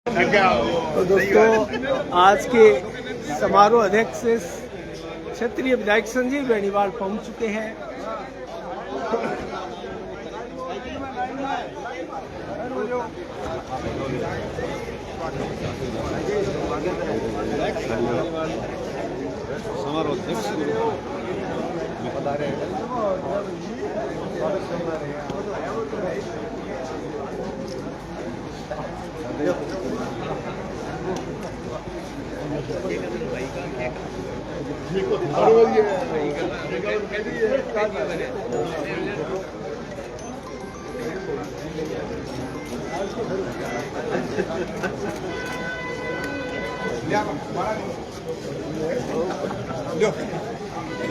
तो दोस्तों आज के समारोह अध्यक्ष क्षेत्रीय विधायक संजीव बेनीवाल पहुंच चुके हैं। समारोह अध्यक्ष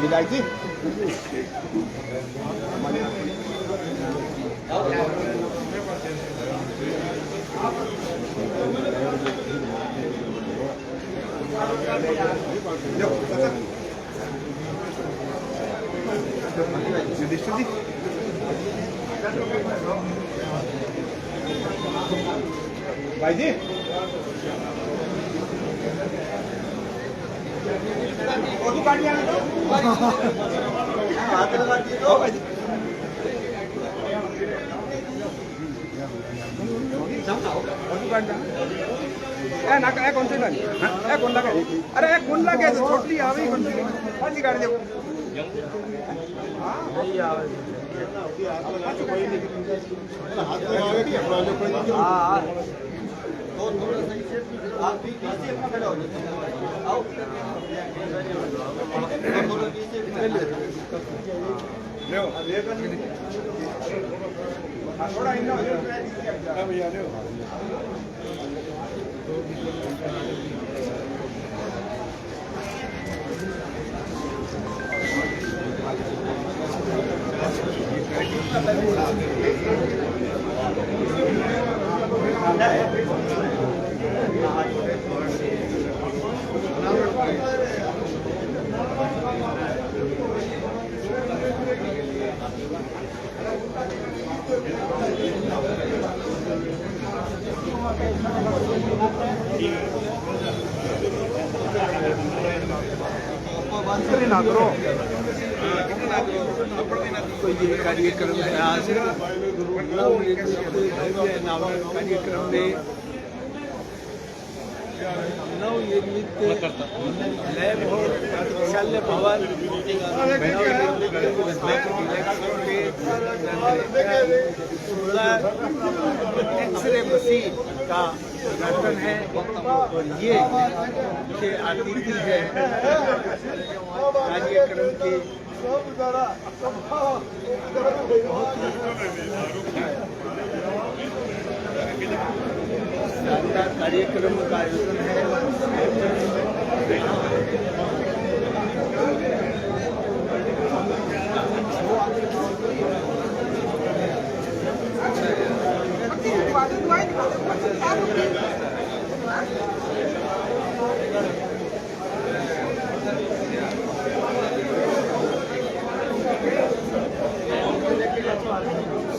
विधायक जी भाई जी कौन सी गाड़ी कौन लगे अरे कौन लगे छोटी आ गई कौन सी गाड़ी देखो आप भी पीछे खड़े हो आओ थोड़ा भैया ना करो तो ये कार्यक्रम है आज कार्यक्रम में नवनिर्मित लैब और शल्य भवन एक्सरे मशीन का उद्घाटन है और ये मुख्य अतिथि है कार्यक्रम के शानदार कार्यक्रम का आयोजन है।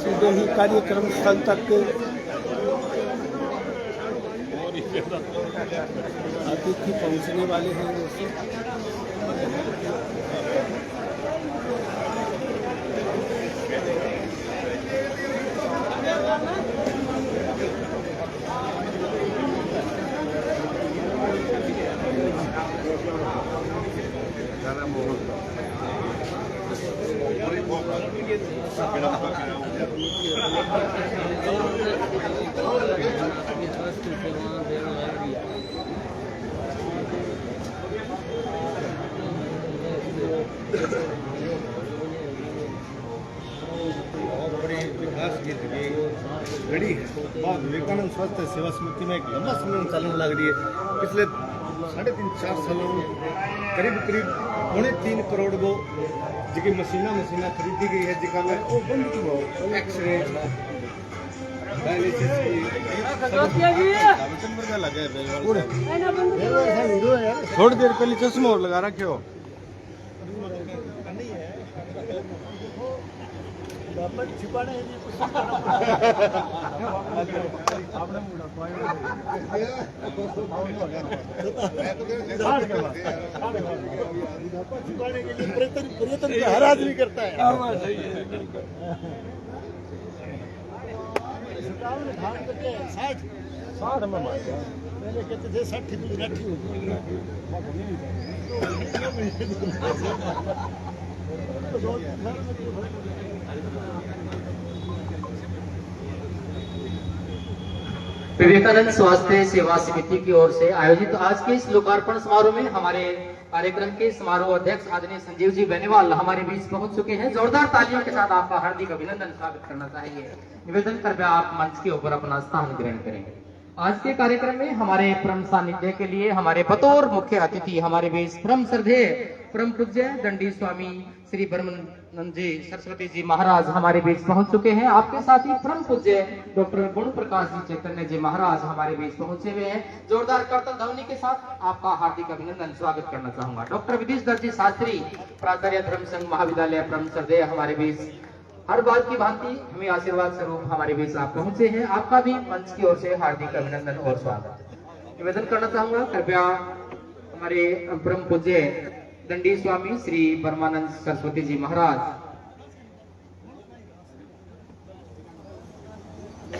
सीधे ही कार्यक्रम स्थल तक अतिथि पहुंचने वाले हैं। घड़ी विवेकानंद स्वास्थ्य सेवा समिति में एक लंबा समय चलने लग रही है। पिछले 3.5-4 सालों में करीब 3.25 करोड़ को जी मशीना खरीदी गई है जिका में एक्सरे थोड़ी देर पहले चश्मा और लगा रखे हो। छिपाने के लिए कुछ आपने मुड़ा छिपाने के लिए प्रयत्न हर आदमी करता है। धान करके 60 में मार गया। पहले कहते थे 60 की लाठी होगी। विवेकानंद स्वास्थ्य सेवा समिति की ओर से आयोजित आज के इस लोकार्पण समारोह में हमारे कार्यक्रम के समारोह अध्यक्ष आदरणीय संजीव जी बेनीवाल हमारे बीच पहुंच चुके हैं। जोरदार तालियों के साथ आपका हार्दिक अभिनंदन स्वागत करना चाहिए। निवेदन कृपया आप मंच के ऊपर अपना स्थान ग्रहण करें। आज के कार्यक्रम में हमारे परम सानिध्य के लिए हमारे बतौर मुख्य अतिथि हमारे बीच परम श्रद्धेय परम पूज्य दंडी स्वामी श्री ब्रह्मानंद जी सरस्वती जी महाराज हमारे बीच पहुंच चुके हैं। आपके साथ ही परम पूज्य डॉक्टर गुण प्रकाश जी चैतन्य जी महाराज हमारे बीच पहुंचे हुए हैं। जोरदार करतल ध्वनि के साथ आपका हार्दिक अभिनंदन स्वागत करना चाहूंगा। डॉक्टर विदेशधर जी शास्त्री प्राचार्य धर्म संघ महाविद्यालय परम श्रद्धेय हमारे बीच हर बात की भांति हमें आशीर्वाद स्वरूप हमारे बीच आप पहुंचे हैं। आपका भी मंच की ओर से हार्दिक अभिनंदन और स्वागत। निवेदन करना चाहूंगा कृपया हमारे परम पूज्य दंडी स्वामी श्री ब्रह्मानंद सरस्वती जी महाराज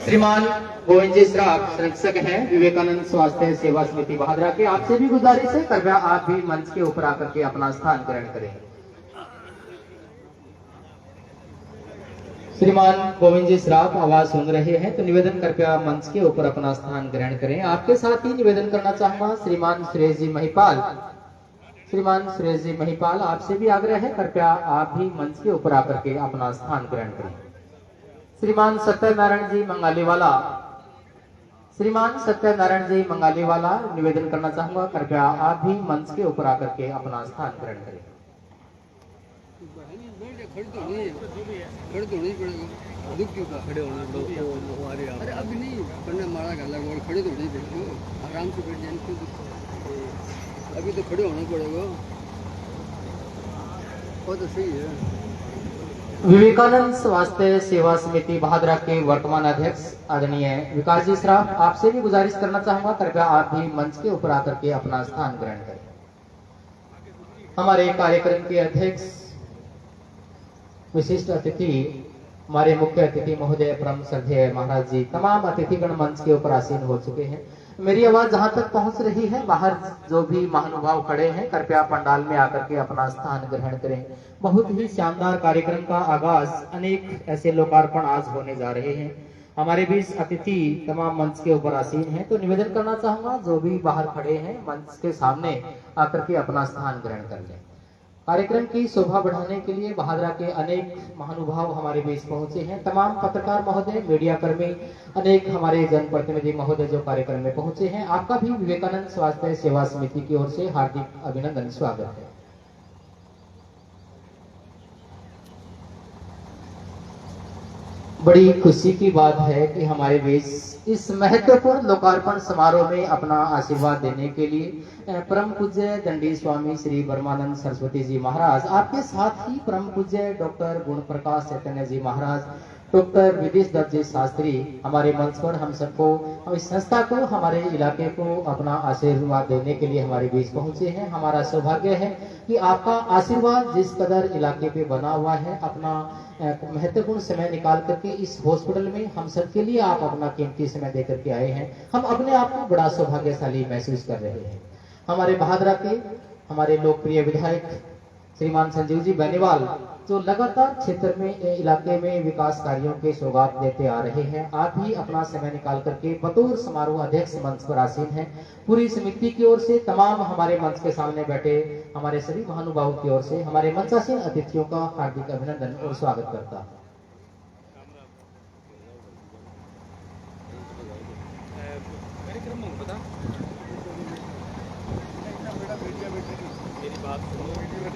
श्रीमान गोविंद जी श्राफ संरक्षक हैं विवेकानंद स्वास्थ्य सेवा समिति बहादुरा के। आपसे भी गुजारिश है कृपया आप भी मंच के ऊपर आकर के अपना स्थान ग्रहण करें। श्रीमान गोविंद जी श्राफ आवाज सुन रहे हैं तो निवेदन कृपया मंच के ऊपर अपना स्थान ग्रहण करें। आपके साथ ही निवेदन करना चाहूंगा श्रीमान सुरेश जी महिपाल आपसे भी आग्रह है कृपया आप भी मंच के ऊपर आकर के अपना स्थान ग्रहण करें। श्रीमान सत्यनारायण जी मंगालीवाला निवेदन करना चाहूंगा कृपया आप भी मंच के ऊपर आकर के अपना स्थान ग्रहण करें। खड़े होना अरे अभी नहीं पढ़ने मारा गला खड़े तो नहीं देखो आराम से बैठ जाए। अभी तो खड़े होना पड़ेगा। वो तो सही है। विवेकानंद स्वास्थ्य सेवा समिति बहादुरा के वर्तमान अध्यक्ष आदरणीय विकास जी श्राफ आपसे भी गुजारिश करना चाहूंगा कृपया आप भी मंच के ऊपर आकर के अपना स्थान ग्रहण करें। हमारे कार्यक्रम के अध्यक्ष विशिष्ट अतिथि हमारे मुख्य अतिथि महोदय परम श्रद्धेय महाराज जी तमाम अतिथिगण मंच के ऊपर आसीन हो चुके हैं। मेरी आवाज जहां तक पहुंच रही है बाहर जो भी महानुभाव खड़े हैं कृपया पंडाल में आकर के अपना स्थान ग्रहण करें। बहुत ही शानदार कार्यक्रम का आगाज अनेक ऐसे लोकार्पण आज होने जा रहे हैं। हमारे बीच अतिथि तमाम मंच के ऊपर आसीन हैं तो निवेदन करना चाहूंगा जो भी बाहर खड़े हैं मंच के सामने आकर के अपना स्थान ग्रहण कर लें। कार्यक्रम की शोभा बढ़ाने के लिए बहादुरा के अनेक महानुभाव हमारे बीच पहुंचे हैं। तमाम पत्रकार महोदय मीडिया कर्मी अनेक हमारे जनप्रतिनिधि महोदय जो कार्यक्रम में पहुंचे हैं आपका भी विवेकानंद स्वास्थ्य सेवा समिति की ओर से हार्दिक अभिनंदन स्वागत है। बड़ी खुशी की बात है कि हमारे बीच इस महत्वपूर्ण लोकार्पण समारोह में अपना आशीर्वाद देने के लिए परम पूज्य दंडी स्वामी श्री ब्रह्मानंद सरस्वती जी महाराज आपके साथ ही परम पूज्य डॉक्टर गुण प्रकाश चैतन्य जी महाराज डॉक्टर विदेशधर जी शास्त्री हमारे मंच पर हम सबको हम इस संस्था को हमारे इलाके को अपना आशीर्वाद देने के लिए हमारे बीच पहुंचे हैं। हमारा सौभाग्य है कि आपका आशीर्वाद जिस कदर इलाके पे बना हुआ है अपना महत्वपूर्ण समय निकाल करके इस हॉस्पिटल में हम सबके लिए आप अपना कीमती समय देकर के आए हैं। हम अपने आप को बड़ा सौभाग्यशाली महसूस कर रहे हैं। हमारे बहादुरा के हमारे लोकप्रिय विधायक श्रीमान संजीव जी बेनीवाल जो लगातार क्षेत्र में इलाके में विकास कार्यों के सौगात देते आ रहे हैं आप भी अपना समय निकाल करके बतौर समारोह अध्यक्ष मंच पर आसीन हैं। पूरी समिति की ओर से तमाम हमारे मंच के सामने बैठे हमारे सभी महानुभावों की ओर से हमारे मंचासीन अतिथियों का हार्दिक अभिनंदन और स्वागत करता हूं।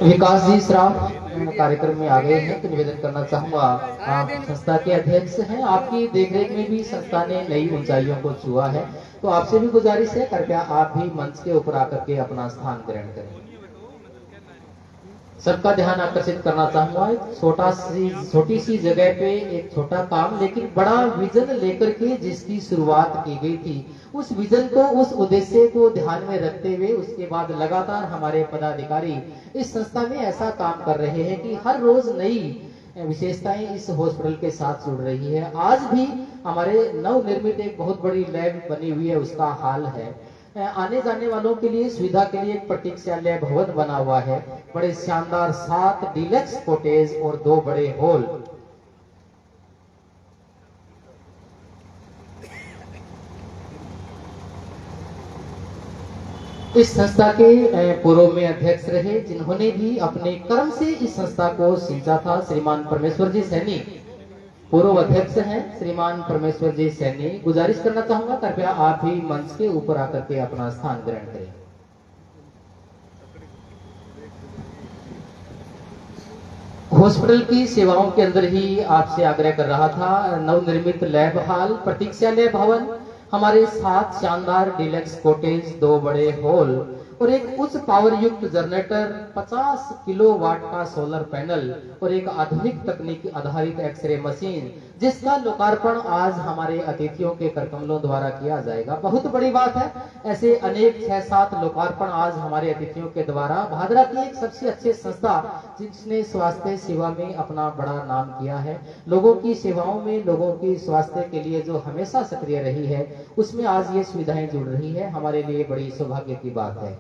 विकास जी श्राफ कार्यक्रम में आ गए हैं तो निवेदन करना चाहूंगा आप संस्था के अध्यक्ष हैं। आपकी देखरेख में भी संस्था ने नई ऊंचाइयों को छुआ है तो आपसे भी गुजारिश है कृपया आप भी मंच के ऊपर आकर के अपना स्थान ग्रहण करें। सबका ध्यान आकर्षित करना चाहूंगा। एक छोटी सी जगह पे एक छोटा काम, लेकिन बड़ा विजन लेकर के जिसकी शुरुआत की गई थी, उस विजन को, उस उद्देश्य को ध्यान में रखते हुए उसके बाद लगातार हमारे पदाधिकारी इस संस्था में ऐसा काम कर रहे हैं कि हर रोज नई विशेषताएं इस हॉस्पिटल के साथ जुड़ रही है। आज भी हमारे नवनिर्मित एक बहुत बड़ी लैब बनी हुई है, उसका हाल है। आने जाने वालों के लिए सुविधा के लिए एक प्रतीक्षालय भवन बना हुआ है, बड़े शानदार 7 डिलक्स कॉटेज और 2 बड़े हॉल। इस संस्था के पूर्व में अध्यक्ष रहे, जिन्होंने भी अपने कर्म से इस संस्था को सिंचा था, श्रीमान परमेश्वर जी सैनी पूर्व अध्यक्ष हैं। श्रीमान परमेश्वर जी सैनी, गुजारिश करना चाहूंगा कृपया आप भी मंच के ऊपर आकर के अपना स्थान ग्रहण करें। हॉस्पिटल की सेवाओं के अंदर ही आपसे आग्रह कर रहा था, नवनिर्मित लैब हॉल, प्रतीक्षालय भवन, हमारे 7 शानदार डिलक्स कॉटेज, 2 बड़े हॉल और एक उच्च पावर युक्त जनरेटर, 50 किलोवाट का सोलर पैनल और एक आधुनिक तकनीक आधारित एक्सरे मशीन, जिसका लोकार्पण आज हमारे अतिथियों के करकमलों द्वारा किया जाएगा। बहुत बड़ी बात है, ऐसे अनेक 6-7 लोकार्पण आज हमारे अतिथियों के द्वारा। भादरा की एक सबसे अच्छी संस्था जिसने स्वास्थ्य सेवा में अपना बड़ा नाम किया है, लोगों की सेवाओं में, लोगों की स्वास्थ्य के लिए जो हमेशा सक्रिय रही है, उसमें आज ये सुविधाएं जुड़ रही है, हमारे लिए बड़ी सौभाग्य की बात है।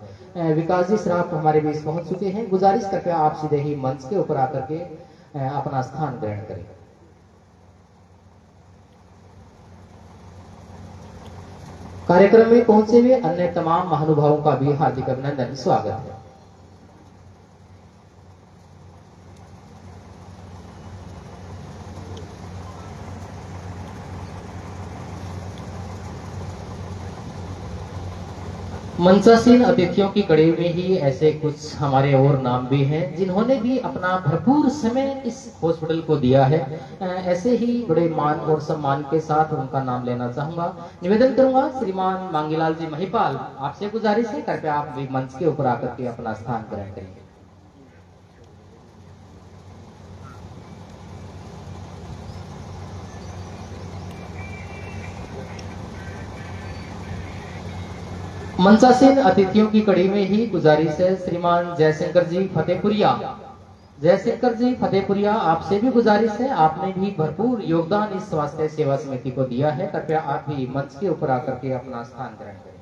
विकास जी श्राफ हमारे बीच पहुंच चुके हैं, गुजारिश करके आप सीधे ही मंच के ऊपर आकर के अपना स्थान ग्रहण करें। कार्यक्रम में पहुंचे हुए अन्य तमाम महानुभावों का भी हार्दिक अभिनंदन, स्वागत है। मंचासीन अतिथियों की कड़ी में ही ऐसे कुछ हमारे और नाम भी हैं जिन्होंने भी अपना भरपूर समय इस हॉस्पिटल को दिया है। ऐसे ही बड़े मान और सम्मान के साथ उनका नाम लेना चाहूंगा। निवेदन करूंगा श्रीमान मांगीलाल जी महिपाल, आपसे गुजारिश है कृपया आप भी मंच के ऊपर आकर के अपना स्थान ग्रहण करेंगे। मंचासीन अतिथियों की कड़ी में ही गुजारिश है श्रीमान जयशंकर जी फतेहपुरिया। जयशंकर जी फतेहपुरिया, आपसे भी गुजारिश है, आपने भी भरपूर योगदान इस स्वास्थ्य सेवा समिति को दिया है, कृपया आप भी मंच के ऊपर आकर के अपना स्थान ग्रहण करें।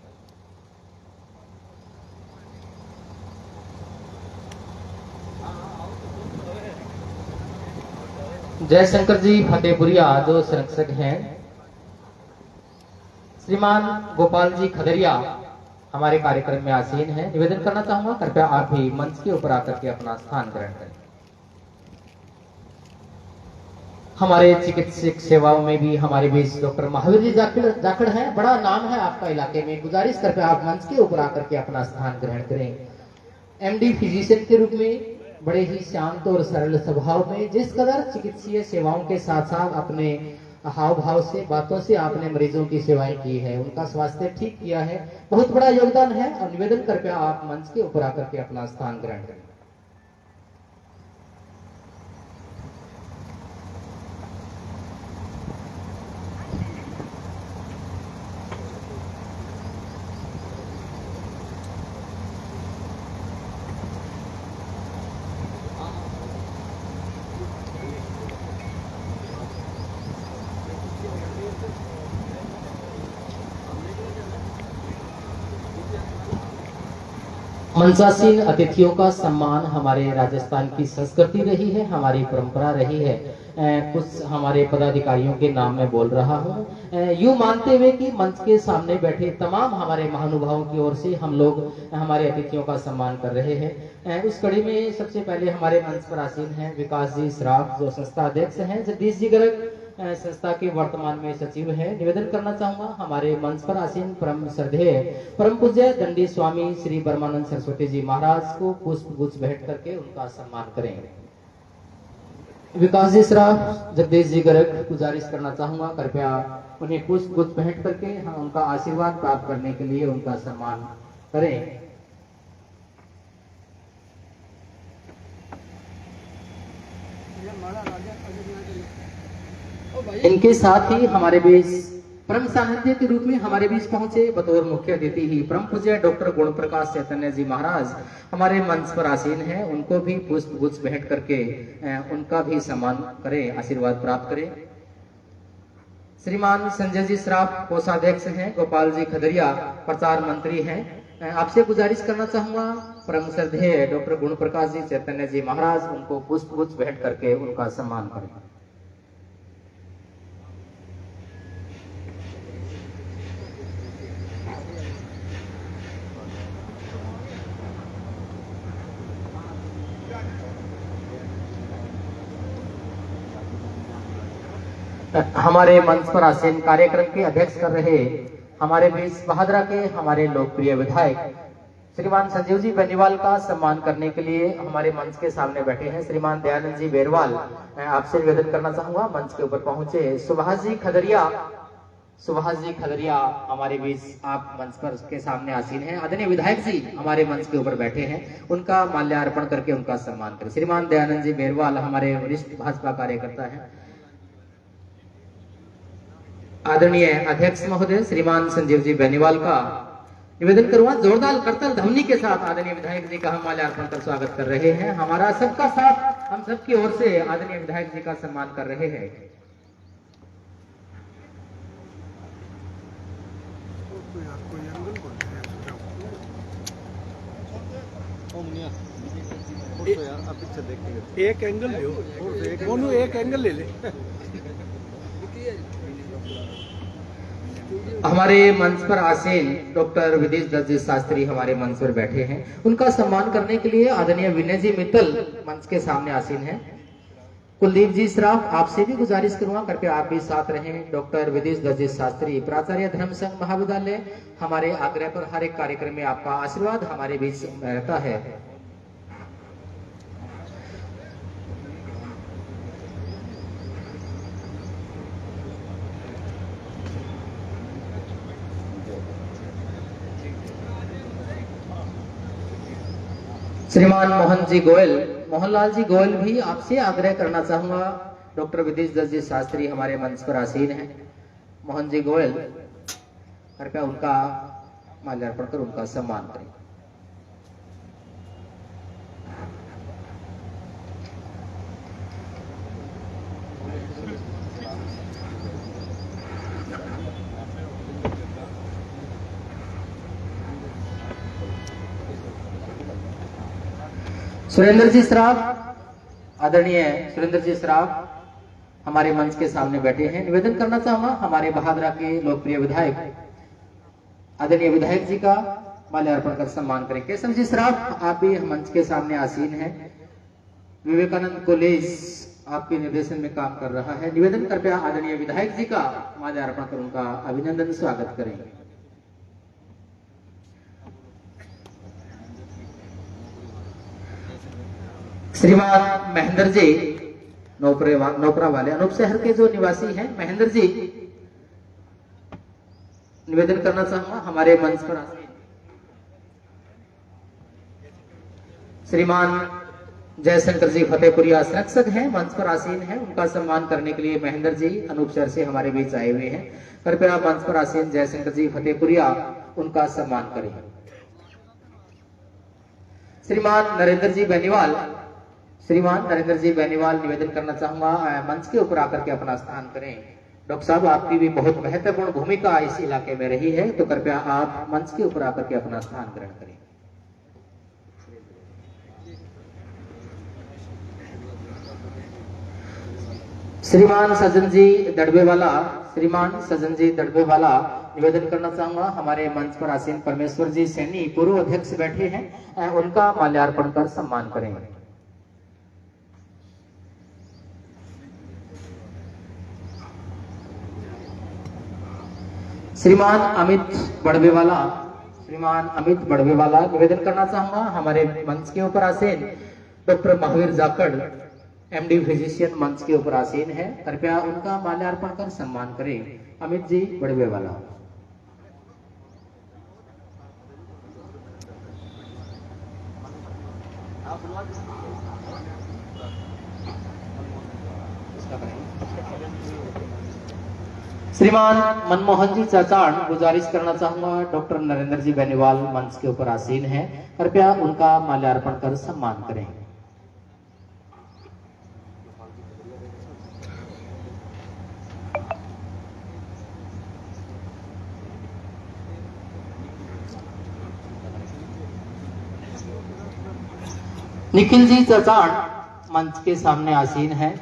जयशंकर जी फतेहपुरिया जो संरक्षक हैं, श्रीमान गोपाल जी खदरिया हमारे कार्यक्रम में आसीन है, निवेदन करना चाहूंगा कृपया आप भी मंच के ऊपर आकर के अपना स्थान ग्रहण करें। हमारे चिकित्सक सेवाओं में भी हमारे बीच डॉक्टर महावीर जी जाखड़ हैं, बड़ा नाम है आपका इलाके में, गुजारिश कृपया आप मंच के ऊपर आकर के अपना स्थान ग्रहण करें। एमडी फिजिशियन के रूप में बड़े ही शांत और सरल स्वभाव में, जिस कदर चिकित्सीय सेवाओं के साथ साथ अपने हाव भाव से, बातों से आपने मरीजों की सेवाएं की है, उनका स्वास्थ्य ठीक किया है, बहुत बड़ा योगदान है। और निवेदन कृपया आप मंच के ऊपर आकर के अपना स्थान ग्रहण करें। मंचासीन अतिथियों का सम्मान हमारे राजस्थान की संस्कृति रही है, हमारी परंपरा रही है। कुछ हमारे पदाधिकारियों के नाम में बोल रहा हूँ, यूं मानते हुए कि मंच के सामने बैठे तमाम हमारे महानुभावों की ओर से हम लोग हमारे अतिथियों का सम्मान कर रहे हैं। उस कड़ी में सबसे पहले हमारे मंच पर आसीन हैं विकास जी श्राफ जो संस्था अध्यक्ष हैं, जगदीश जी गर्ग संस्था के वर्तमान में सचिव है। निवेदन करना चाहूंगा हमारे मंच पर आसीन परम श्रद्धेय परम पूज्य दंडी स्वामी श्री ब्रह्मानंद सरस्वती जी महाराज को पुष्प गुच्छ भेंट करके उनका सम्मान करें। विकास जी श्राफ, जगदीश जी गर्ग, गुजारिश करना चाहूंगा कृपया उन्हें पुष्प गुच्छ भेंट करके हम उनका आशीर्वाद प्राप्त करने के लिए उनका सम्मान करें। इनके साथ ही हमारे बीच परम सानिध्य के रूप में हमारे बीच पहुंचे बतौर मुख्य अतिथि ही परम पूज्य डॉक्टर गुण प्रकाश चैतन्य जी महाराज हमारे मंच पर आसीन हैं। उनको भी पुष्प गुच्छ भेंट करके उनका भी सम्मान करें, आशीर्वाद प्राप्त करें। श्रीमान संजय जी श्राफ कोषाध्यक्ष हैं, गोपाल जी खदरिया प्रचार मंत्री हैं। आपसे गुजारिश करना चाहूंगा परम श्रद्धेय डॉक्टर गुण प्रकाश जी चैतन्य जी महाराज उनको पुष्प गुच्छ भेंट करके उनका सम्मान करें। हमारे मंच पर आसीन कार्यक्रम के अध्यक्ष कर रहे हमारे बीच बहादुरा के हमारे लोकप्रिय विधायक श्रीमान संजीव जी बेनीवाल का सम्मान करने के लिए हमारे मंच के सामने बैठे हैं श्रीमान दयानंद जी बेरवाल। मैं आपसे निवेदन करना चाहूंगा मंच के ऊपर पहुंचे। सुभाष जी खदरिया हमारे बीच आप मंच पर के सामने आसीन हैं। आदरणीय विधायक जी हमारे मंच के ऊपर बैठे हैं, उनका माल्यार्पण करके उनका सम्मान करें। श्रीमान दयानंद जी बेरवाल हमारे वरिष्ठ भाजपा कार्यकर्ता हैं। आदरणीय अध्यक्ष महोदय श्रीमान संजीव जी बेनीवाल का निवेदन करूंगा जोरदार करतल ध्वनि के साथ आदरणीय विधायक जी का हम माल्यार्पण कर स्वागत कर रहे हैं। हमारा सबका साथ हम सबकी ओर से आदरणीय विधायक जी का सम्मान कर रहे हैं। एक एंगल ले, मोनू एक एंगल ले ले। हमारे मंच पर आसीन डॉक्टर विदेश दत्त शास्त्री हमारे मंच पर बैठे हैं। उनका सम्मान करने के लिए आदरणीय विनय जी मित्तल मंच के सामने आसीन हैं। कुलदीप जी श्राफ आपसे भी गुजारिश करूंगा कृपया आप भी साथ रहें। डॉक्टर विदेश दत्त शास्त्री प्राचार्य धर्म संघ महाविद्यालय हमारे आग्रह पर हर एक कार्यक्रम में आपका आशीर्वाद हमारे बीच रहता है। श्रीमान मोहनलाल जी गोयल भी आपसे आग्रह करना चाहूंगा। डॉक्टर विदेश दत्त शास्त्री हमारे मंच पर आसीन हैं। मोहन जी गोयल कृपया उनका माल्यार्पण कर उनका सम्मान करें। सुरेंद्र जी श्राफ, आदरणीय सुरेंद्र जी श्राफ हमारे मंच के सामने बैठे हैं। निवेदन करना चाहूंगा हमारे बहादुरा के लोकप्रिय विधायक आदरणीय विधायक जी का माल्यार्पण कर सम्मान करें। केशव जी श्राफ आप भी मंच के सामने आसीन हैं। विवेकानंद कॉलेज आपके निर्देशन में काम कर रहा है। निवेदन कृपया आदरणीय विधायक जी का माल्यार्पण कर उनका अभिनंदन स्वागत करें। श्रीमान महेंद्र जी नोपरा वाले अनूप शहर के जो निवासी हैं महेंद्र जी निवेदन करना चाहूंगा हमारे मंच पर आसीन श्रीमान जयशंकर जी फतेहपुरिया संरक्षक हैं, मंच पर आसीन हैं। उनका सम्मान करने के लिए महेंद्र जी अनूप शहर से हमारे बीच आए हुए हैं। कृपया मंच पर आसीन जयशंकर जी फतेहपुरिया उनका सम्मान करें। श्रीमान नरेंद्र जी बेनीवाल निवेदन करना चाहूंगा मंच के ऊपर आकर के अपना स्थान करें। डॉक्टर साहब आपकी भी बहुत महत्वपूर्ण भूमिका इस इलाके में रही है, तो कृपया आप मंच के ऊपर आकर के अपना स्थान ग्रहण करें। श्रीमान सज्जन जी दड़बेवाला निवेदन करना चाहूंगा हमारे मंच पर आसीन परमेश्वर जी सैनी पूर्व अध्यक्ष बैठे हैं, उनका माल्यार्पण कर सम्मान करें। श्रीमान अमित बड़वेवाला निवेदन करना चाहूंगा हमारे मंच के ऊपर आसीन doctor Mahavir Jakhar MD physician मंच के ऊपर आसीन है। कृपया उनका माल्यार्पण कर सम्मान करें। अमित जी बड़वेवाला। श्रीमान मनमोहन जी चचाण गुजारिश करना चाहूंगा, डॉक्टर नरेंद्र जी बेनीवाल मंच के ऊपर आसीन हैं, कृपया उनका माल्यार्पण कर सम्मान करें। निखिल जी चचाण मंच के सामने आसीन हैं।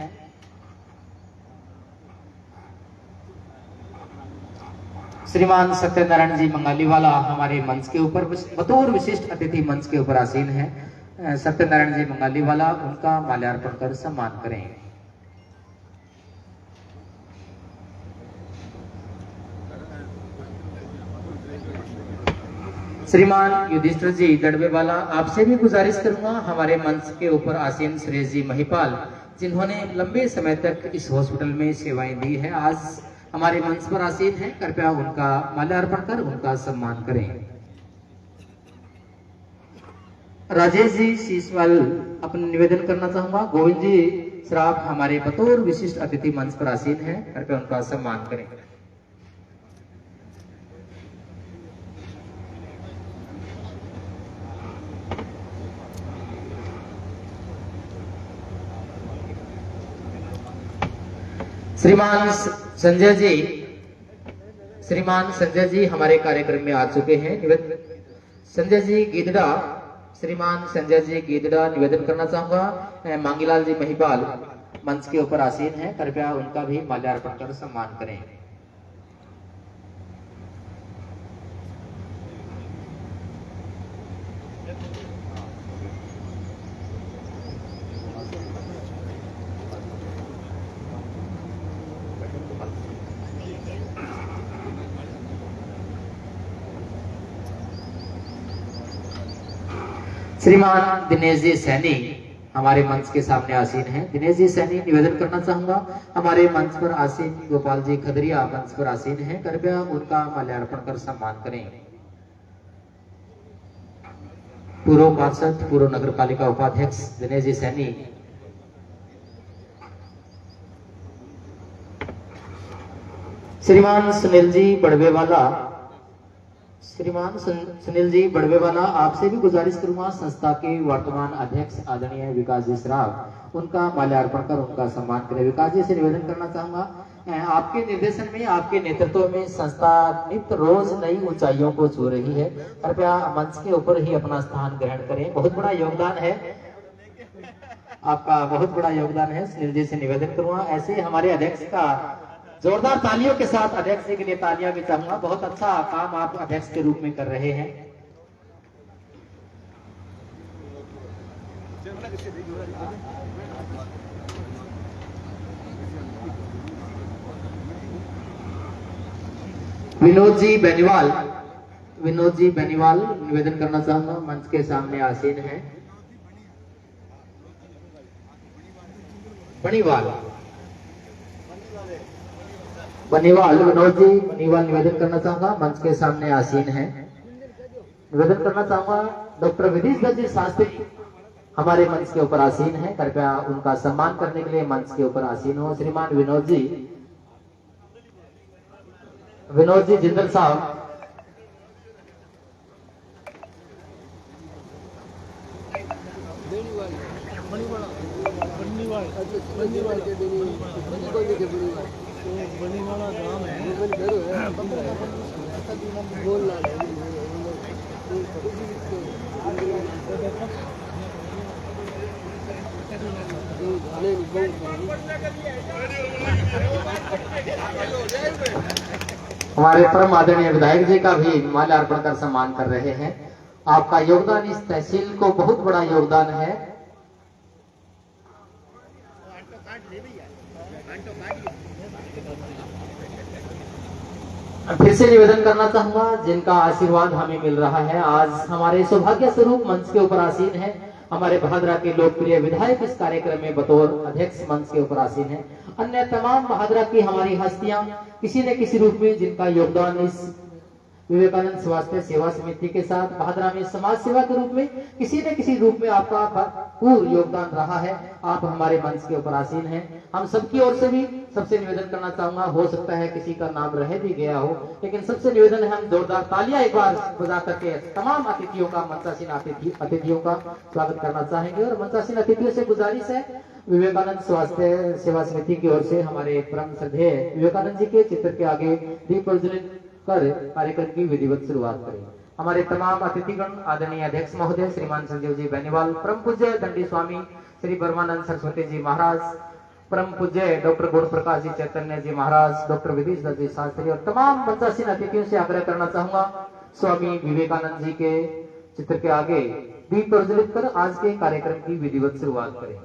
श्रीमान सत्यनारायण जी मंगालीवाला हमारे मंच के ऊपर बतौर विशिष्ट अतिथि मंच के ऊपर आसीन हैं। सत्यनारायण जी मंगालीवाला, उनका माल्यार्पण कर सम्मान करें। श्रीमान युधिष्ठिर जी दड़बेवाला, आपसे भी गुजारिश करूंगा, हमारे मंच के ऊपर आसीन सुरेश जी महिपाल, जिन्होंने लंबे समय तक इस हॉस्पिटल में सेवाएं दी है, आज हमारे मंच पर आसीन हैं, कृपया उनका माल्यार्पण कर उनका सम्मान करें। राजेश जी शीशवाल, अपना निवेदन करना चाहूंगा, गोविंद जी श्राप हमारे बतौर विशिष्ट अतिथि मंच पर आसीन हैं, कृपया उनका सम्मान करें। श्रीमान संजय जी हमारे कार्यक्रम में आ चुके हैं। संजय जी गीदड़ा, श्रीमान संजय जी गीदड़ा, निवेदन करना चाहूंगा, मांगीलाल जी महिपाल मंच के ऊपर आसीन हैं, कृपया उनका भी माल्यार्पण कर सम्मान करें। श्रीमान दिनेश जी सैनी हमारे मंच के सामने आसीन हैं। दिनेश जी सैनी, निवेदन करना चाहूंगा, हमारे मंच पर आसीन गोपाल जी खदरिया मंच पर आसीन हैं, कृपया उनका माल्यार्पण कर सम्मान करें। पूर्व पार्षद, पूर्व नगर पालिका उपाध्यक्ष दिनेश जी सैनी। श्रीमान सुनील जी बड़वेवाला, श्रीमान सुनील जी बड़वेवाला, आपसे भी गुजारिश करूंगा, संस्था के वर्तमान अध्यक्ष आदरणीय विकास जी श्राव, उनका माल्यार्पण कर उनका सम्मान करें। विकास जी से निवेदन करना चाहूंगा, आपके निर्देशन में, आपके नेतृत्व में संस्था नित्य रोज नई ऊंचाइयों को छू रही है, कृपया मंच के ऊपर ही अपना स्थान ग्रहण करें। बहुत बड़ा योगदान है आपका, बहुत बड़ा योगदान है। सुनील जी से निवेदन करूंगा, ऐसे हमारे अध्यक्ष का जोरदार तालियों के साथ अध्यक्ष जी के लिए तालियां भी चाहूंगा, बहुत अच्छा काम आप अध्यक्ष के रूप में कर रहे हैं। विनोद जी बेनीवाल, विनोद जी बेनीवाल, निवेदन करना चाहूंगा, मंच के सामने आसीन हैं। बनीवाल, बनीवाल, विनोद जी बनीवाल, निवेदन करना चाहूंगा, मंच के सामने आसीन हैं। निवेदन करना चाहूंगा, डॉक्टर विधीश जी शास्त्री हमारे मंच के ऊपर आसीन हैं, कृपया उनका सम्मान करने के लिए मंच के ऊपर आसीन हो। श्रीमान विनोद जी जिंदल साहब, बनीवाला गांव है, हमारे परम आदरणीय विधायक जी का भी माल्यार्पण कर सम्मान कर रहे हैं। आपका योगदान इस तहसील को बहुत बड़ा योगदान है। फिर से निवेदन करना चाहूंगा, जिनका आशीर्वाद हमें मिल रहा है, आज हमारे सौभाग्य स्वरूप मंच के ऊपर आसीन है हमारे बहादुरा के लोकप्रिय विधायक, इस कार्यक्रम में बतौर अध्यक्ष मंच के ऊपर आसीन है। अन्य तमाम बहादुरा की हमारी हस्तियां किसी न किसी रूप में जिनका योगदान इस विवेकानंद स्वास्थ्य सेवा समिति के साथ भादरा में समाज सेवा के रूप में किसी न किसी रूप में आपका भरपूर योगदान रहा है। आप हमारे मंच के ऊपर आसीन हैं। हम सबकी ओर से भी सबसे निवेदन करना चाहूंगा, हो सकता है किसी का नाम रह भी गया हो, लेकिन सबसे निवेदन है हम जोरदार तालियां एक बार बजा करके तमाम अतिथियों का, मंचासीन अतिथियों का स्वागत करना चाहेंगे। और मंचासीन अतिथियों से गुजारिश है, विवेकानंद स्वास्थ्य सेवा समिति की ओर से हमारे परम श्रद्धेय विवेकानंद जी के चित्र के आगे दीप प्रज्वलित कर कार्यक्रम की विधिवत शुरुआत करें। हमारे तमाम अतिथिगण, आदरणीय अध्यक्ष महोदय श्रीमान संजीव जी बेनीवाल, परम पूज्य दंडी स्वामी श्री ब्रह्मानंद सरस्वती जी महाराज, परम पूज्य डॉक्टर गुण प्रकाश जी चैतन्य जी महाराज, डॉक्टर विधि जी शास्त्री और तमाम मंचासीन अतिथियों से आग्रह करना चाहूंगा, स्वामी विवेकानंद जी के चित्र के आगे दीप प्रज्वलित कर आज के कार्यक्रम की विधिवत शुरुआत करें।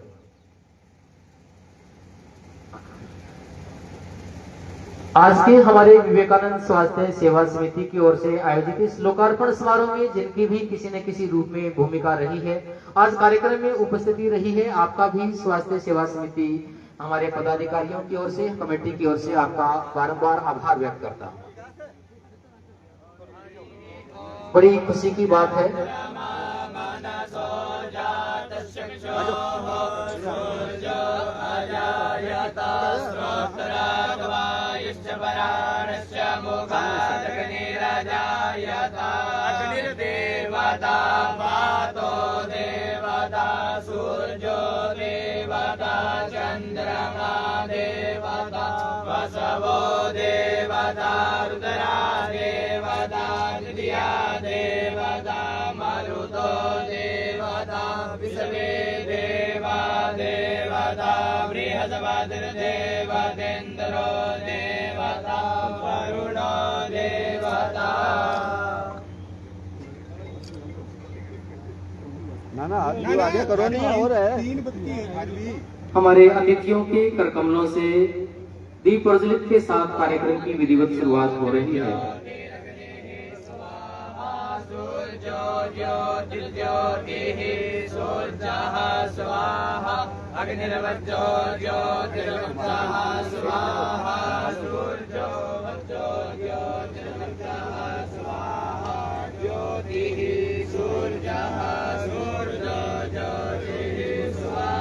आज के हमारे विवेकानंद स्वास्थ्य सेवा समिति की ओर से आयोजित इस लोकार्पण समारोह में जिनकी भी किसी न किसी रूप में भूमिका रही है, आज कार्यक्रम में उपस्थिति रही है, आपका भी स्वास्थ्य सेवा समिति हमारे पदाधिकारियों की ओर से, कमेटी की ओर से आपका बारंबार आभार व्यक्त करता हूं। बड़ी खुशी की बात है अग्निर्देवता वातो देवता सूर्यो देवता चंद्रमा देवता वसवो देवता रुद्रा देवता निधिया देवता मरुतो देवता विश्वे देवा देवता बृहस्पतिर्देवतेन्द्रो देवता वरुणो देवता। ना आगे करो, नहीं और है। हमारे अतिथियों के करकमलों से दीप प्रज्वलित के साथ कार्यक्रम की विधिवत शुरुआत हो रही है। अग्निर्वज्रो ज्योतिर्वज्रः स्वाहा सूर्यो वज्रो ज्योतिर्वज्रः स्वाहा ज्योतिः सूर्यः सूर्यो ज्योतिः स्वाहा।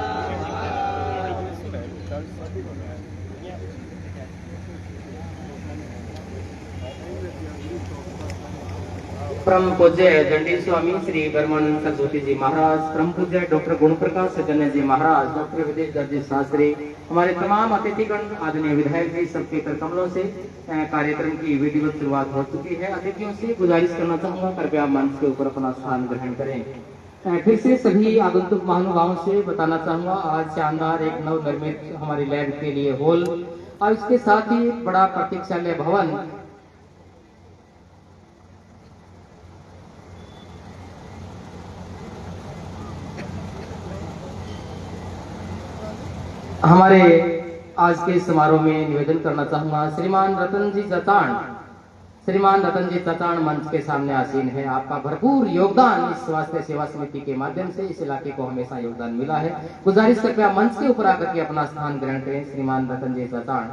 परम पूज्य दंडी स्वामी श्री ब्रह्मानंद सरस्वती जी महाराज, परम पूज्य डॉक्टर गुण प्रकाश चैतन्य जी महाराज, डॉक्टर विधि जी शास्त्री, हमारे तमाम अतिथिगण, आदरणीय विधायक जी, सबके करकमलों से कार्यक्रम की विधिवत शुरुआत हो चुकी है। अतिथियों से गुजारिश करना चाहूंगा, कृपया मंच के ऊपर अपना स्थान ग्रहण करें। फिर से सभी आगंतुक महानुभावों से बताना चाहूंगा, आज शानदार एक नवनिर्मित हमारी लैब के लिए हॉल और इसके साथ ही बड़ा प्रतीक्षालय भवन हमारे आज के समारोह में निवेदन करना चाहूंगा, श्रीमान रतन जी चतान मंच के सामने आसीन है। आपका भरपूर योगदान इस स्वास्थ्य सेवा समिति के माध्यम से इस इलाके को हमेशा योगदान मिला है। गुजारिश कृपया मंच के ऊपर आकर के अपना स्थान ग्रहण करें। श्रीमान रतन जी चतान,